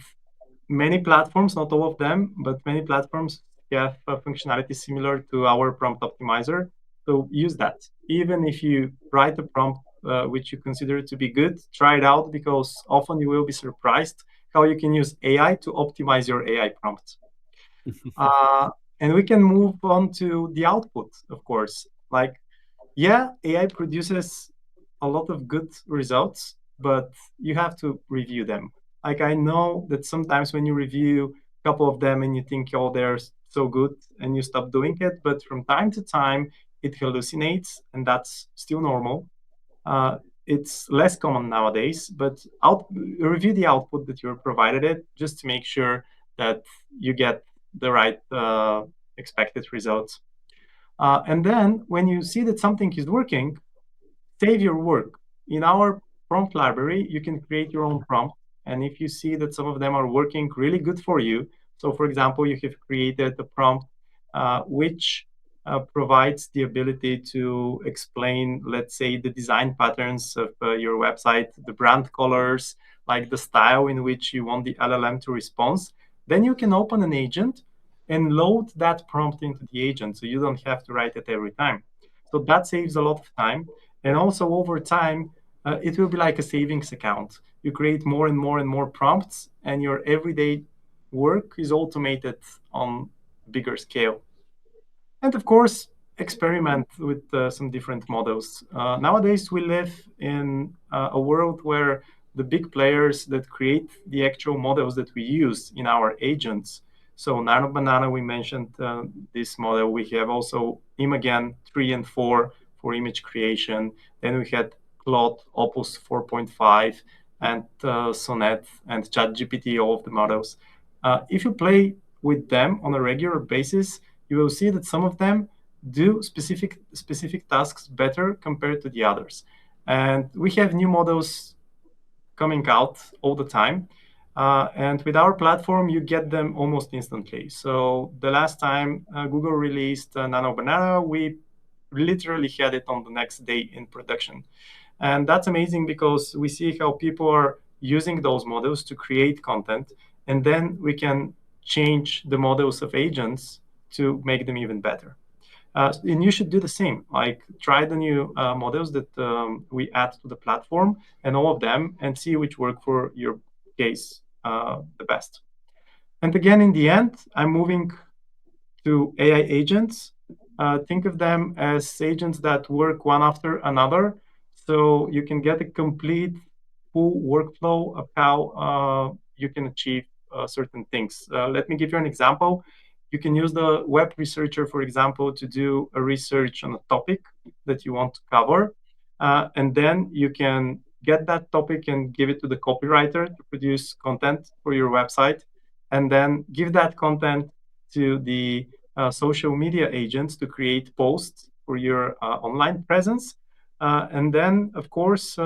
many platforms, not all of them, but many platforms have a functionality similar to our prompt optimizer. So use that. Even if you write a prompt which you consider to be good, try it out, because often you will be surprised how you can use AI to optimize your AI prompt. And we can move on to the output, of course. Like, yeah, AI produces a lot of good results, but you have to review them. Like, I know that sometimes when you review a couple of them and you think, oh, they're so good, and you stop doing it, but from time to time it hallucinates, and that's still normal. It's less common nowadays, but review the output that you're provided it, just to make sure that you get the right expected results. And then when you see that something is working, save your work. In our prompt library, you can create your own prompt. And if you see that some of them are working really good for you, so for example, you have created a prompt which provides the ability to explain, let's say, the design patterns of your website, the brand colors, like the style in which you want the LLM to respond, then you can open an agent and load that prompt into the agent, so you don't have to write it every time. So that saves a lot of time. And also over time, it will be like a savings account. You create more and more and more prompts, and your everyday work is automated on bigger scale. And of course, experiment with some different models. Nowadays, we live in a world where the big players that create the actual models that we use in our agents. So Nano Banana, we mentioned this model. We have also Imagen 3 and 4 for image creation. Then we had Claude Opus 4.5 and Sonnet and ChatGPT, all of the models. If you play with them on a regular basis, you will see that some of them do specific tasks better compared to the others. And we have new models coming out all the time. And with our platform, you get them almost instantly. So the last time Google released Nano Banana, we literally had it on the next day in production. And that's amazing, because we see how people are using those models to create content, and then we can change the models of agents to make them even better. And you should do the same. Like, try the new models that we add to the platform, and all of them, and see which work for your case the best. And again, in the end, I'm moving to AI agents. Think of them as agents that work one after another, so you can get a complete full workflow of how you can achieve certain things. Let me give you an example. You can use the web researcher, for example, to do a research on a topic that you want to cover. And then you can get that topic and give it to the copywriter to produce content for your website. And then give that content to the social media agents to create posts for your online presence. And then, of course,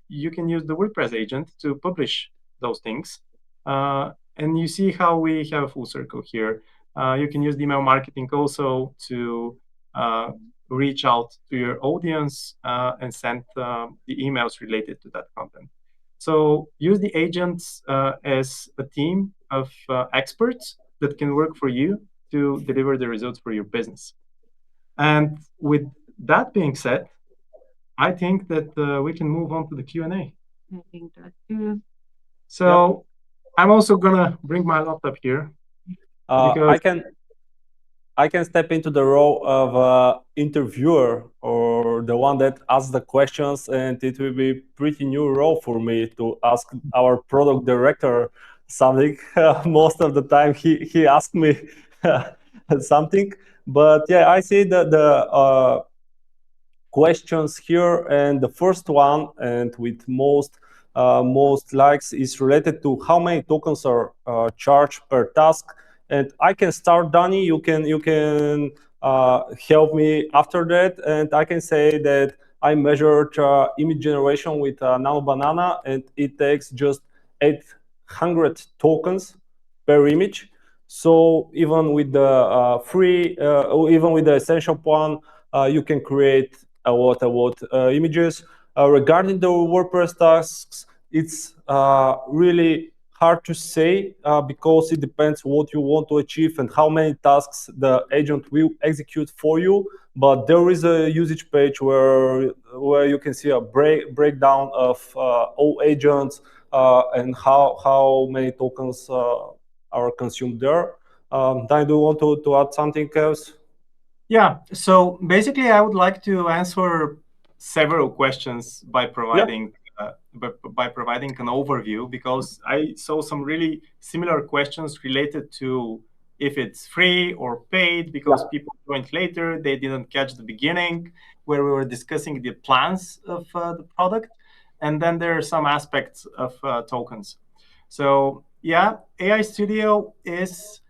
you can use the WordPress agent to publish those things. And you see how we have a full circle here. You can use the email marketing also to reach out to your audience and send the emails related to that content. So use the agents as a team of experts that can work for you to deliver the results for your business. And with that being said, I think that we can move on to the Q&A. I think that too. So I'm also gonna bring my laptop here. I can step into the role of interviewer, or the one that asks the questions, and it will be pretty new role for me to ask our product director something. Most of the time he asks me something, but yeah, I see the questions here, and the first one, and with most likes, is related to how many tokens are charged per task. And I can start, Danny. You can help me after that, and I can say that I measured image generation with Nano Banana, and it takes just 800 tokens per image. So even with the free, even with the essential plan, you can create a lot images. Regarding the WordPress tasks, it's really hard to say because it depends what you want to achieve and how many tasks the agent will execute for you. But there is a usage page where you can see a breakdown of all agents and how many tokens are consumed there. Dan, do you want to add something else? Yeah, so basically I would like to answer several questions by providing by providing an overview, because I saw some really similar questions related to if it's free or paid, because people joined later, they didn't catch the beginning where we were discussing the plans of the product. And then there are some aspects of tokens. So yeah, AI Studio is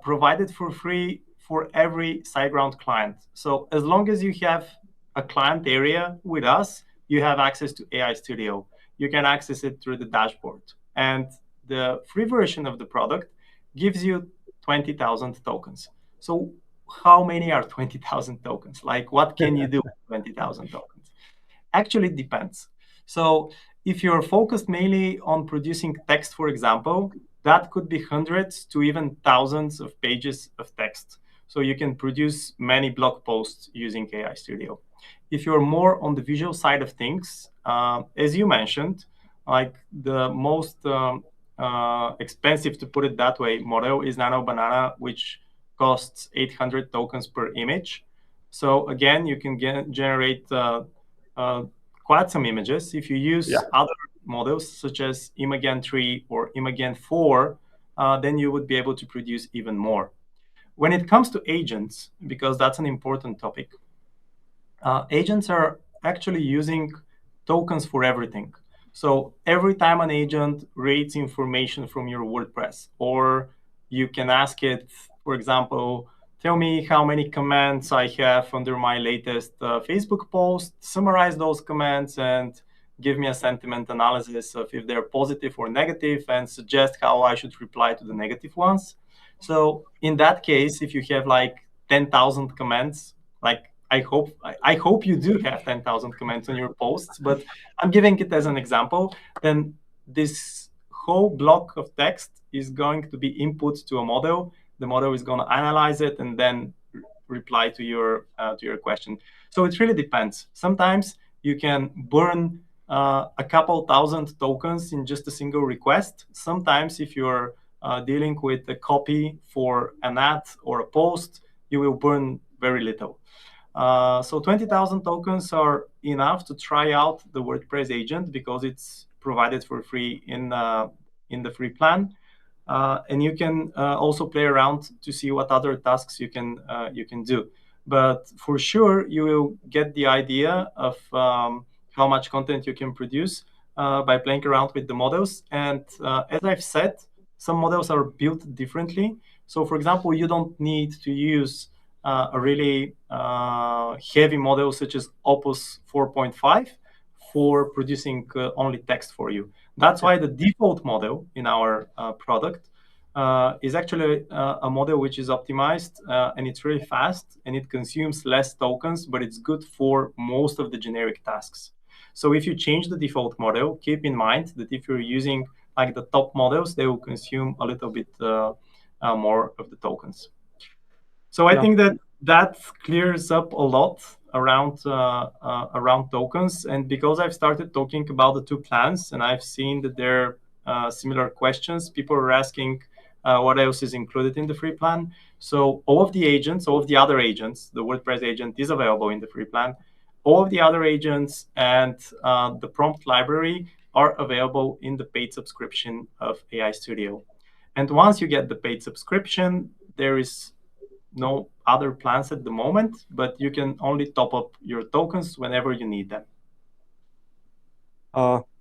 provided for free for every SiteGround client. So as long as you have a client area with us, you have access to AI Studio. You can access it through the dashboard. And the free version of the product gives you 20,000 tokens. So how many are 20,000 tokens? Like, what can you do with 20,000 tokens? Actually, it depends. So if you're focused mainly on producing text, for example, that could be hundreds to even thousands of pages of text. So you can produce many blog posts using AI Studio. If you're more on the visual side of things, as you mentioned, like the most expensive, to put it that way, model is Nano Banana, which costs 800 tokens per image. So again, you can generate quite some images. If you use other models such as Imagen 3 or Imagen 4, then you would be able to produce even more. When it comes to agents, because that's an important topic, agents are actually using tokens for everything. So every time an agent reads information from your WordPress, or you can ask it, for example, tell me how many comments I have under my latest Facebook post, summarize those comments, and give me a sentiment analysis of if they're positive or negative, and suggest how I should reply to the negative ones. So in that case, if you have like 10,000 comments, like I hope you do have 10,000 comments on your posts, but I'm giving it as an example, then this whole block of text is going to be input to a model. The model is going to analyze it and then reply to your question. So it really depends. Sometimes you can burn a couple thousand tokens in just a single request. Sometimes if you're dealing with a copy for an ad or a post, you will burn very little. So 20,000 tokens are enough to try out the WordPress agent because it's provided for free in the free plan. And you can also play around to see what other tasks you can do. But for sure, you will get the idea of how much content you can produce by playing around with the models. And as I've said, some models are built differently. So for example, you don't need to use a really heavy model such as Opus 4.5 for producing only text for you. That's why the default model in our product is actually a model which is optimized and it's really fast and it consumes less tokens, but it's good for most of the generic tasks. So if you change the default model, keep in mind that if you're using like the top models, they will consume a little bit more of the tokens. So I think that clears up a lot around tokens. And because I've started talking about the two plans and I've seen that there are similar questions, people are asking what else is included in the free plan. So all of the other agents, the WordPress agent is available in the free plan. All of the other agents and the prompt library are available in the paid subscription of AI Studio. And once you get the paid subscription, there is no other plans at the moment, but you can only top up your tokens whenever you need them.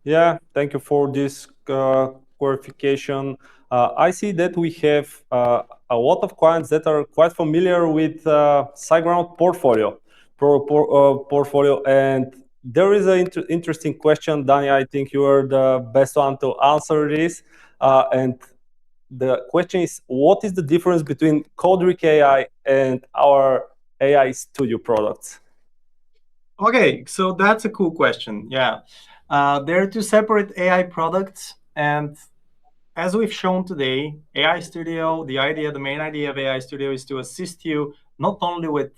Yeah, thank you for this clarification. I see that we have a lot of clients that are quite familiar with SiteGround portfolio, and there is an interesting question, Dani. I think you are the best one to answer this. And the question is, what is the difference between Codric AI and our AI Studio products? Okay, so that's a cool question. Yeah. There are two separate AI products. And as we've shown today, AI Studio, the main idea of AI Studio is to assist you not only with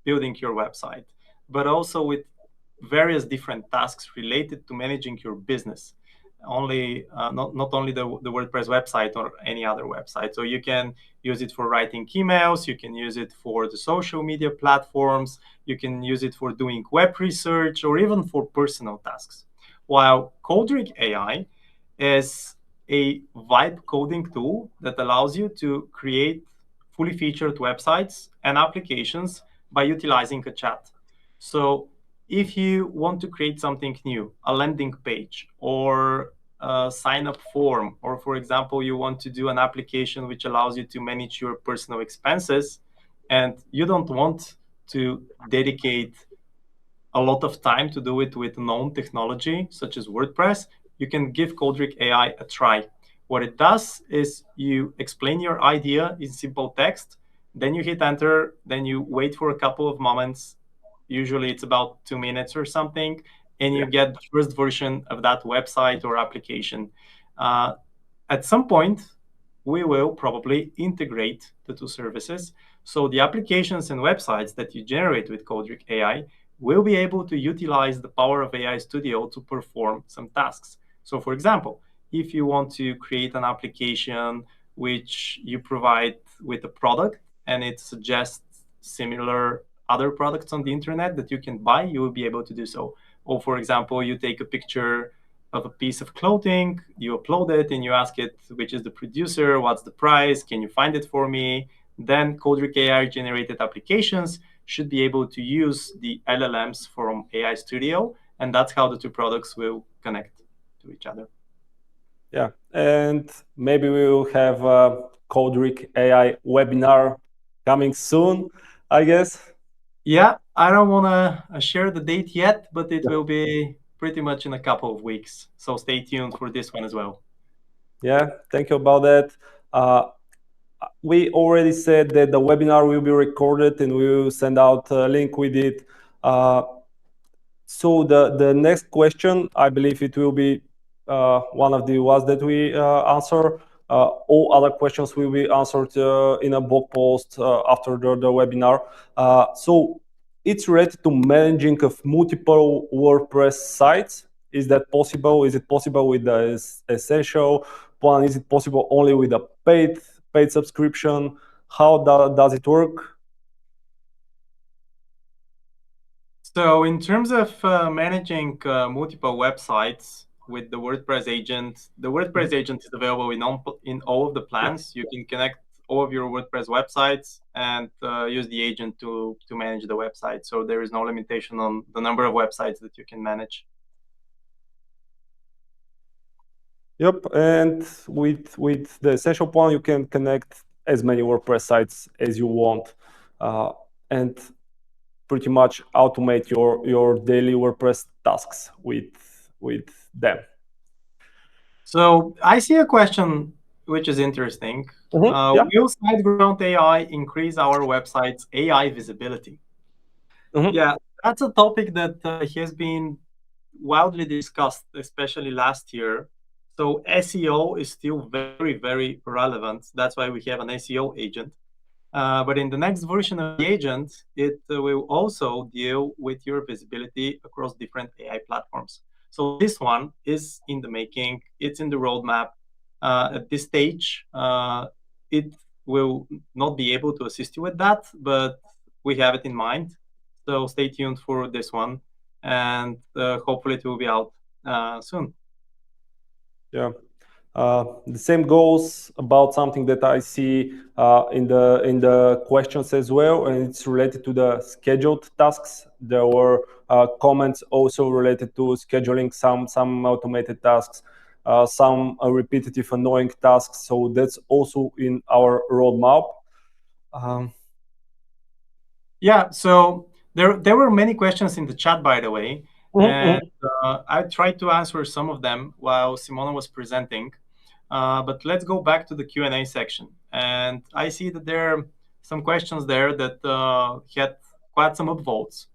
building your website, but also with various different tasks related to managing your business. Not only the WordPress website or any other website. So you can use it for writing emails, you can use it for the social media platforms, you can use it for doing web research, or even for personal tasks. While Coldric AI is a vibe coding tool that allows you to create fully featured websites and applications by utilizing a chat. So if you want to create something new, a landing page or a sign up form, or for example, you want to do an application which allows you to manage your personal expenses, and you don't want to dedicate a lot of time to do it with known technology such as WordPress, you can give Coldric AI a try. What it does is you explain your idea in simple text, then you hit enter, then you wait for a couple of moments. Usually it's about 2 minutes or something, and you Yeah. get the first version of that website or application. Uh, at some point, we will probably integrate the two services. So the applications and websites that you generate with Coldric AI will be able to utilize the power of AI Studio to perform some tasks. So for example, if you want to create an application which you provide with a product and it suggests similar other products on the internet that you can buy, you will be able to do so. Or for example, you take a picture of a piece of clothing, you upload it and you ask it which is the producer, what's the price, can you find it for me? Then Coldric AI generated applications should be able to use the LLMs from AI Studio, and that's how the two products will connect to each other. Yeah, and maybe we will have a Coldric AI webinar coming soon, I guess. Yeah, I don't want to share the date yet, but it will be pretty much in a couple of weeks. So stay tuned for this one as well. Yeah, thank you about that. We already said that the webinar will be recorded and we will send out a link with it. So the next question, I believe it will be one of the ones that we answer. All other questions will be answered in a blog post after the webinar. So it's related to managing of multiple WordPress sites. Is that possible? Is it possible with the essential plan? Is it possible only with a paid subscription? How does it work? So in terms of managing multiple websites with the WordPress agent is available in all of the plans. You can connect all of your WordPress websites and use the agent to manage the website. So there is no limitation on the number of websites that you can manage. Yep, and with the essential plan, you can connect as many WordPress sites as you want, and pretty much automate your daily WordPress tasks with them. So I see a question which is interesting. Yeah. Will SiteGround AI increase our website's AI visibility? Mm-hmm. Yeah, that's a topic that has been wildly discussed, especially last year. So SEO is still very, very relevant. That's why we have an SEO agent. But in the next version of the agent, it will also deal with your visibility across different AI platforms. So this one is in the making. It's in the roadmap. At this stage, it will not be able to assist you with that, but we have it in mind. So stay tuned for this one, and hopefully it will be out soon. Yeah. The same goes about something that I see in the questions as well, and it's related to the scheduled tasks. There were comments also related to scheduling some automated tasks, some repetitive annoying tasks. So that's also in our roadmap. Um, Yeah, so there were many questions in the chat, by the way, and I tried to answer some of them while Simona was presenting. But let's go back to the Q&A section. And I see that there are some questions there that had quite some upvotes.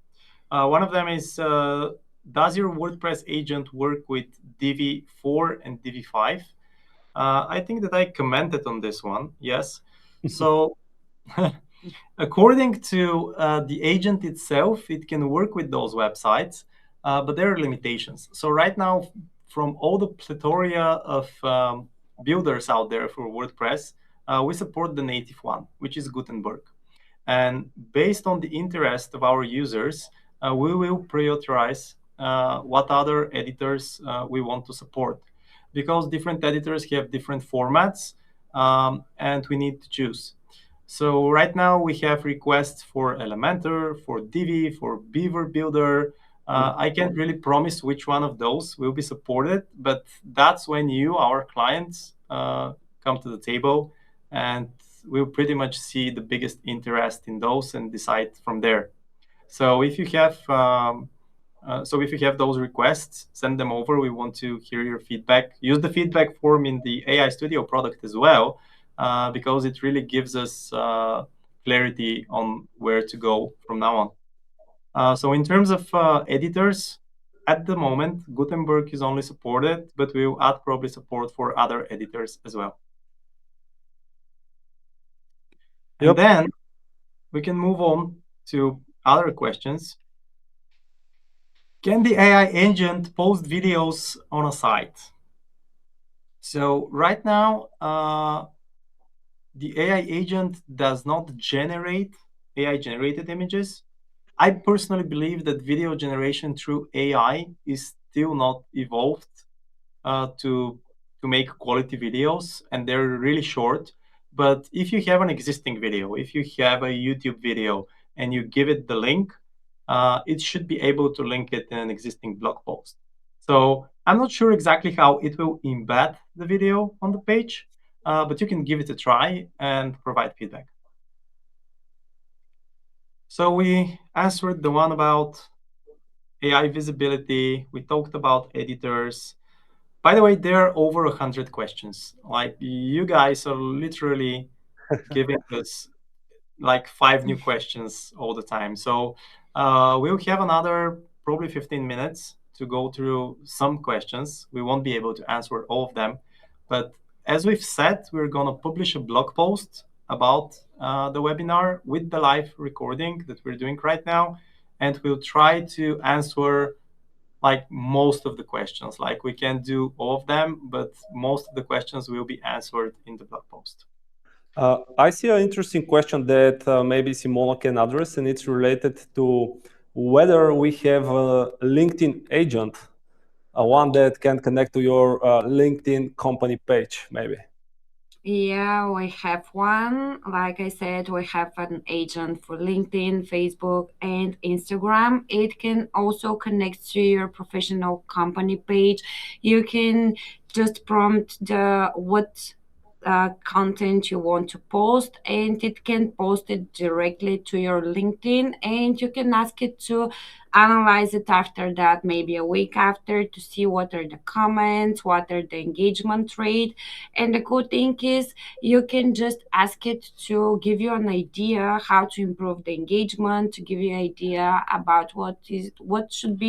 One of them is, does your WordPress agent work with DV4 and DV5? I think that I commented on this one, yes. So according to the agent itself, it can work with those websites, but there are limitations. So right now, from all the plethora of builders out there for WordPress, we support the native one, which is Gutenberg. And based on the interest of our users, we will prioritize what other editors we want to support, because different editors have different formats, and we need to choose. So right now we have requests for Elementor, for Divi, for Beaver Builder. I can't really promise which one of those will be supported, but that's when you, our clients, come to the table, and we'll pretty much see the biggest interest in those and decide from there. So if you have those requests, send them over. We want to hear your feedback. Use the feedback form in the AI Studio product as well, because it really gives us clarity on where to go from now on. So in terms of editors, at the moment, Gutenberg is only supported, but we'll add probably support for other editors as well. And then we can move on to other questions. Can the AI agent post videos on a site? So right now, the AI agent does not generate AI-generated images. I personally believe that video generation through AI is still not evolved to make quality videos, and they're really short. But if you have an existing video, if you have a YouTube video and you give it the link, it should be able to link it in an existing blog post. So I'm not sure exactly how it will embed the video on the page, but you can give it a try and provide feedback. So we answered the one about AI visibility. We talked about editors. By the way, there are over 100 questions. Like, you guys are literally giving us like 5 new questions all the time. So we'll have another probably 15 minutes to go through some questions. We won't be able to answer all of them. But as we've said, we're going to publish a blog post about the webinar with the live recording that we're doing right now. And we'll try to answer like most of the questions. Like, we can't do all of them, but most of the questions will be answered in the blog post. I see an interesting question that maybe Simona can address, and it's related to whether we have a LinkedIn agent, one that can connect to your LinkedIn company page, maybe. Yeah, we have one. Like I said, we have an agent for LinkedIn, Facebook, and Instagram. It can also connect to your professional company page. You can just prompt what content you want to post, and it can post it directly to your LinkedIn, and you can ask it to analyze it after that, maybe a week after, to see what are the comments, what are the engagement rate. And the good thing is you can just ask it to give you an idea how to improve the engagement, to give you an idea about what should be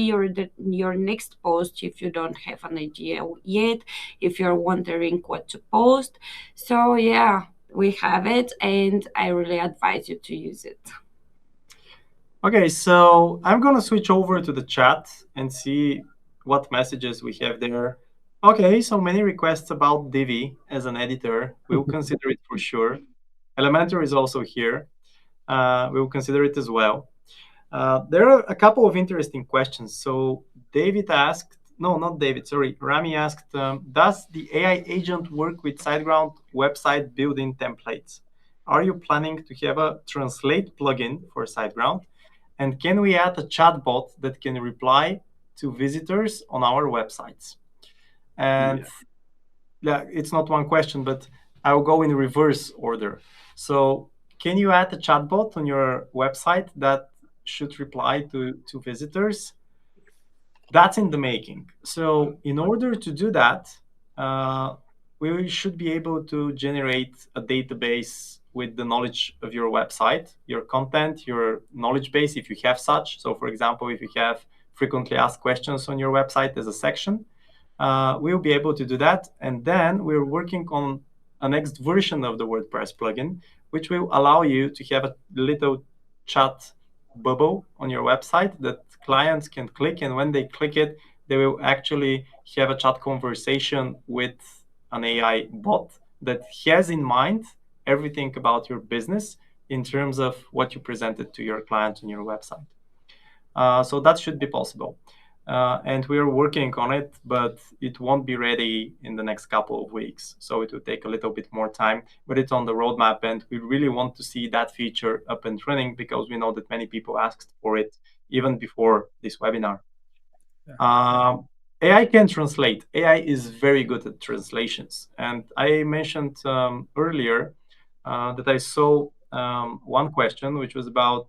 your next post if you don't have an idea yet, if you're wondering what to post. So yeah, we have it, and I really advise you to use it. Okay, so I'm going to switch over to the chat and see what messages we have there. Okay, so many requests about Divi as an editor. We'll consider it for sure. Elementor is also here. We'll consider it as well. There are a couple of interesting questions. So David asked, no, not David, sorry. Rami asked, does the AI agent work with SiteGround website building templates? Are you planning to have a translate plugin for SiteGround? And can we add a chatbot that can reply to visitors on our websites? And yeah, it's not one question, but I'll go in reverse order. So can you add a chatbot on your website that should reply to visitors? That's in the making. So in order to do that, we should be able to generate a database with the knowledge of your website, your content, your knowledge base, if you have such. So for example, if you have frequently asked questions on your website as a section, we'll be able to do that. And then we're working on a next version of the WordPress plugin, which will allow you to have a little chat bubble on your website that clients can click. And when they click it, they will actually have a chat conversation with an AI bot that has in mind everything about your business in terms of what you presented to your client on your website. So that should be possible. And we're working on it, but it won't be ready in the next couple of weeks. So it will take a little bit more time, but it's on the roadmap. And we really want to see that feature up and running because we know that many people asked for it even before this webinar. Yeah. AI can translate. AI is very good at translations. And I mentioned earlier that I saw one question, which was about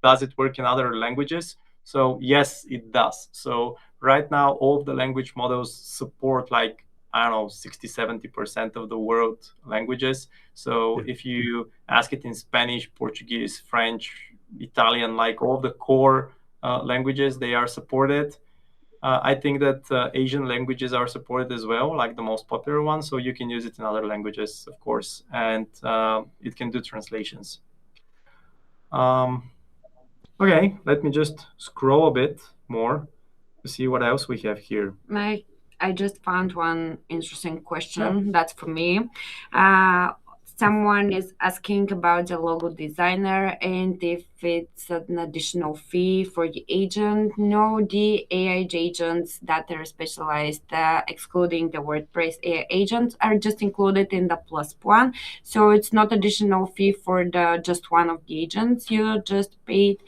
does it work in other languages? So yes, it does. So right now, all of the language models support like, I don't know, 60, 70% of the world languages. So if you ask it in Spanish, Portuguese, French, Italian, like all the core languages, they are supported. I think that Asian languages are supported as well, like the most popular ones. So you can use it in other languages, of course, and it can do translations. Okay, let me just scroll a bit more to see what else we have here. I just found one interesting question that's for me. Someone is asking about the logo designer and if it's an additional fee for the agent. No, the AI agents that are specialized, excluding the WordPress AI agents, are just included in the plus plan. So it's not additional fee for the just one of the agents. You just paid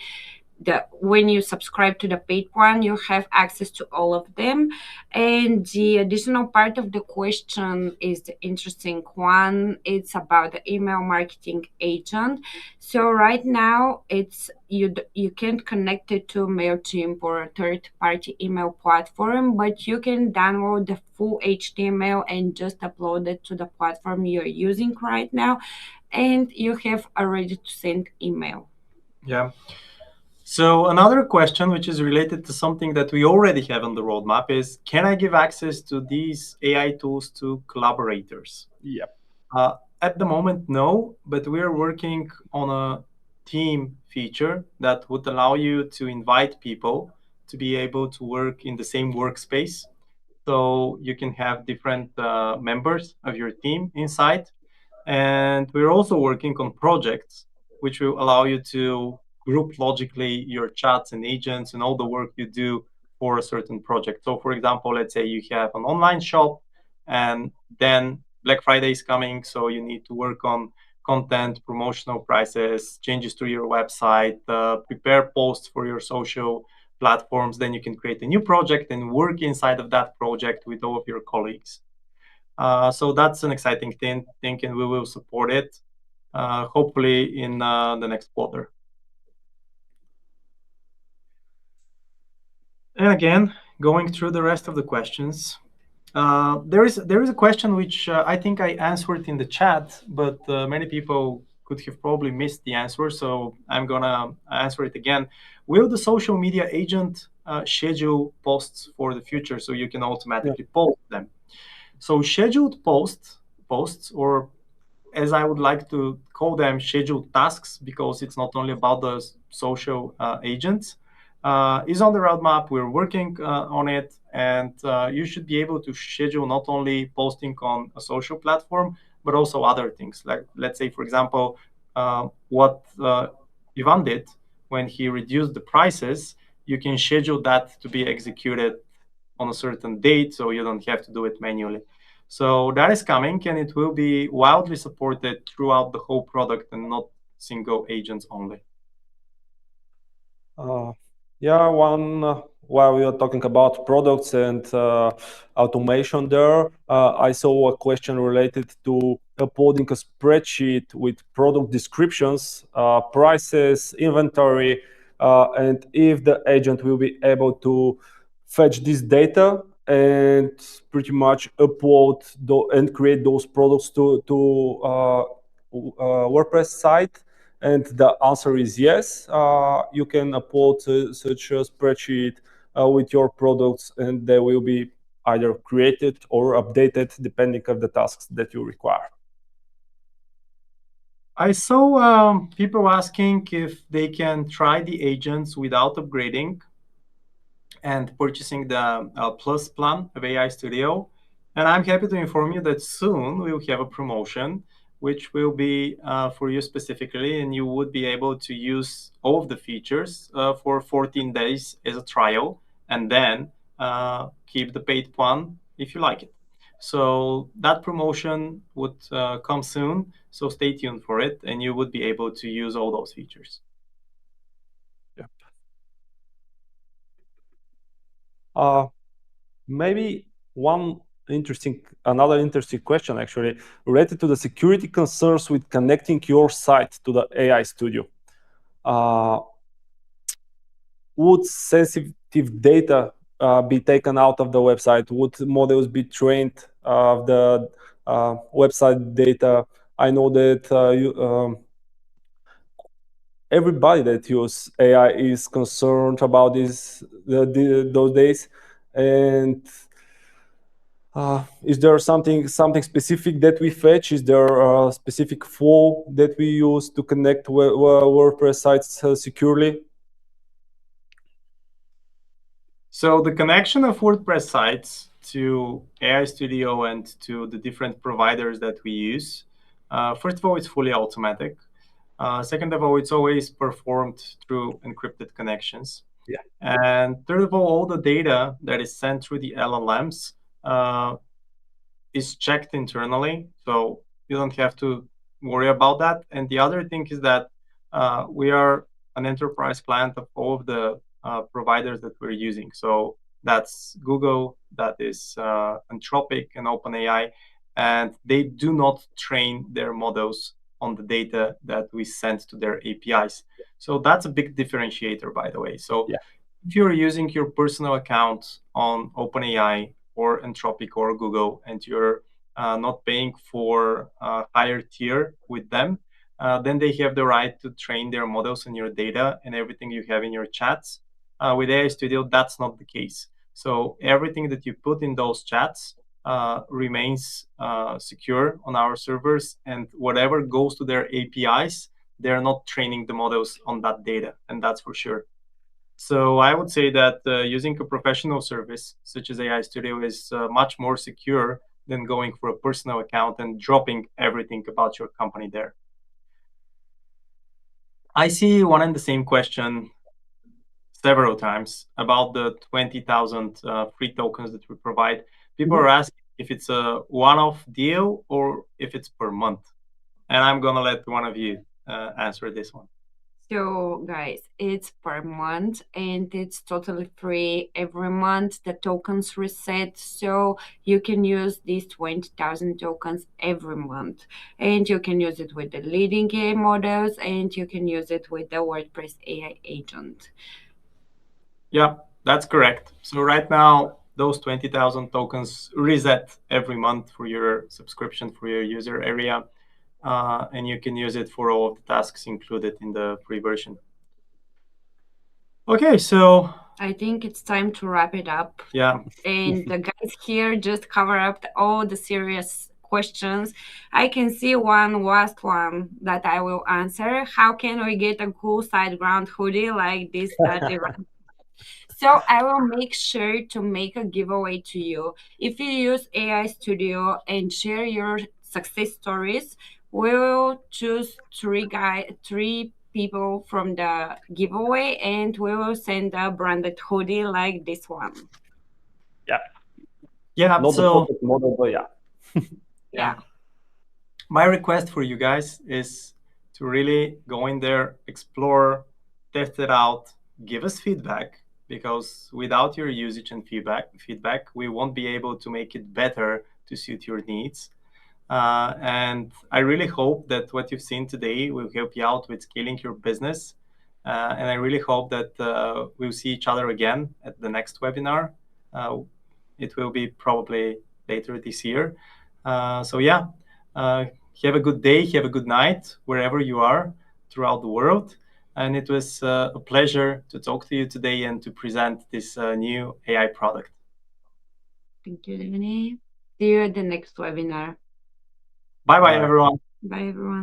when you subscribe to the paid one, you have access to all of them. And the additional part of the question is the interesting one. It's about the email marketing agent. So right now, it's you can't connect it to MailChimp or a third-party email platform, but you can download the full HTML and just upload it to the platform you're using right now, and you have a ready to send email. Yeah. So another question, which is related to something that we already have on the roadmap, is can I give access to these AI tools to collaborators? Yep. At the moment, no, but we're working on a team feature that would allow you to invite people to be able to work in the same workspace. So you can have different members of your team inside. And we're also working on projects which will allow you to group logically your chats and agents and all the work you do for a certain project. So for example, let's say you have an online shop and then Black Friday is coming, so you need to work on content, promotional prices, changes to your website, prepare posts for your social platforms. Then you can create a new project and work inside of that project with all of your colleagues. So that's an exciting thing, and we will support it, hopefully in the next quarter. And again, going through the rest of the questions, there is a question which I think I answered in the chat, but many people could have probably missed the answer, so I'm gonna answer it again. Will the social media agent schedule posts for the future so you can automatically post them? So scheduled posts, or as I would like to call them, scheduled tasks, because it's not only about the social agents, is on the roadmap. We're working on it, and you should be able to schedule not only posting on a social platform, but also other things. Like, let's say, for example, what Ivan did when he reduced the prices, you can schedule that to be executed on a certain date, so you don't have to do it manually. So that is coming, and it will be wildly supported throughout the whole product and not single agents only. While we are talking about products and automation there, I saw a question related to uploading a spreadsheet with product descriptions, prices, inventory, and if the agent will be able to fetch this data and pretty much upload and create those products to WordPress site? And the answer is yes. You can upload such a spreadsheet with your products, and they will be either created or updated depending on the tasks that you require. I saw people asking if they can try the agents without upgrading and purchasing the Plus plan of AI Studio. And I'm happy to inform you that soon we'll have a promotion which will be for you specifically, and you would be able to use all of the features for 14 days as a trial, and then keep the paid plan if you like it. So that promotion would come soon, so stay tuned for it, and you would be able to use all those features. Maybe another interesting question actually related to the security concerns with connecting your site to the AI Studio. Would sensitive data be taken out of the website? Would models be trained of the website data? I know that everybody that uses AI is concerned about those days. And is there something specific that we fetch? Is there a specific flow that we use to connect WordPress sites securely? So the connection of WordPress sites to AI Studio and to the different providers that we use, first of all, it's fully automatic. Second of all, it's always performed through encrypted connections. Yeah. And third of all the data that is sent through the LLMs is checked internally, so you don't have to worry about that. And the other thing is that we are an enterprise client of all of the providers that we're using. So that's Google, that is Anthropic and OpenAI, and they do not train their models on the data that we send to their APIs. So that's a big differentiator, by the way. So yeah. If you're using your personal account on OpenAI or Anthropic or Google, and you're not paying for a higher tier with them, then they have the right to train their models on your data and everything you have in your chats. With AI Studio, that's not the case. So everything that you put in those chats remains secure on our servers, and whatever goes to their APIs, they're not training the models on that data, and that's for sure. So I would say that using a professional service such as AI Studio is much more secure than going for a personal account and dropping everything about your company there. I see one and the same question several times about the 20,000 free tokens that we provide. People are asking if it's a one-off deal or if it's per month. And I'm going to let one of you answer this one. So guys, it's per month and it's totally free. Every month the tokens reset, so you can use these 20,000 tokens every month. And you can use it with the leading AI models, and you can use it with the WordPress AI agent. Yeah, that's correct. So right now, those 20,000 tokens reset every month for your subscription, for your user area. And you can use it for all of the tasks included in the free version. Okay, so I think it's time to wrap it up. Yeah. And the guys here just cover up all the serious questions. I can see one last one that I will answer. How can we get a cool SiteGround hoodie like this that they run? So I will make sure to make a giveaway to you. If you use AI Studio and share your success stories, we'll choose three people from the giveaway, and we will send a branded hoodie like this one. Yeah, Not so the perfect model, but Yeah. My request for you guys is to really go in there, explore, test it out, give us feedback, because without your usage and feedback, we won't be able to make it better to suit your needs. And I really hope that what you've seen today will help you out with scaling your business. And I really hope that we'll see each other again at the next webinar. It will be probably later this year. So yeah, have a good day, have a good night, wherever you are throughout the world. And it was a pleasure to talk to you today and to present this new AI product. Thank you, Danny. See you at the next webinar. Bye-bye, everyone. Bye, everyone.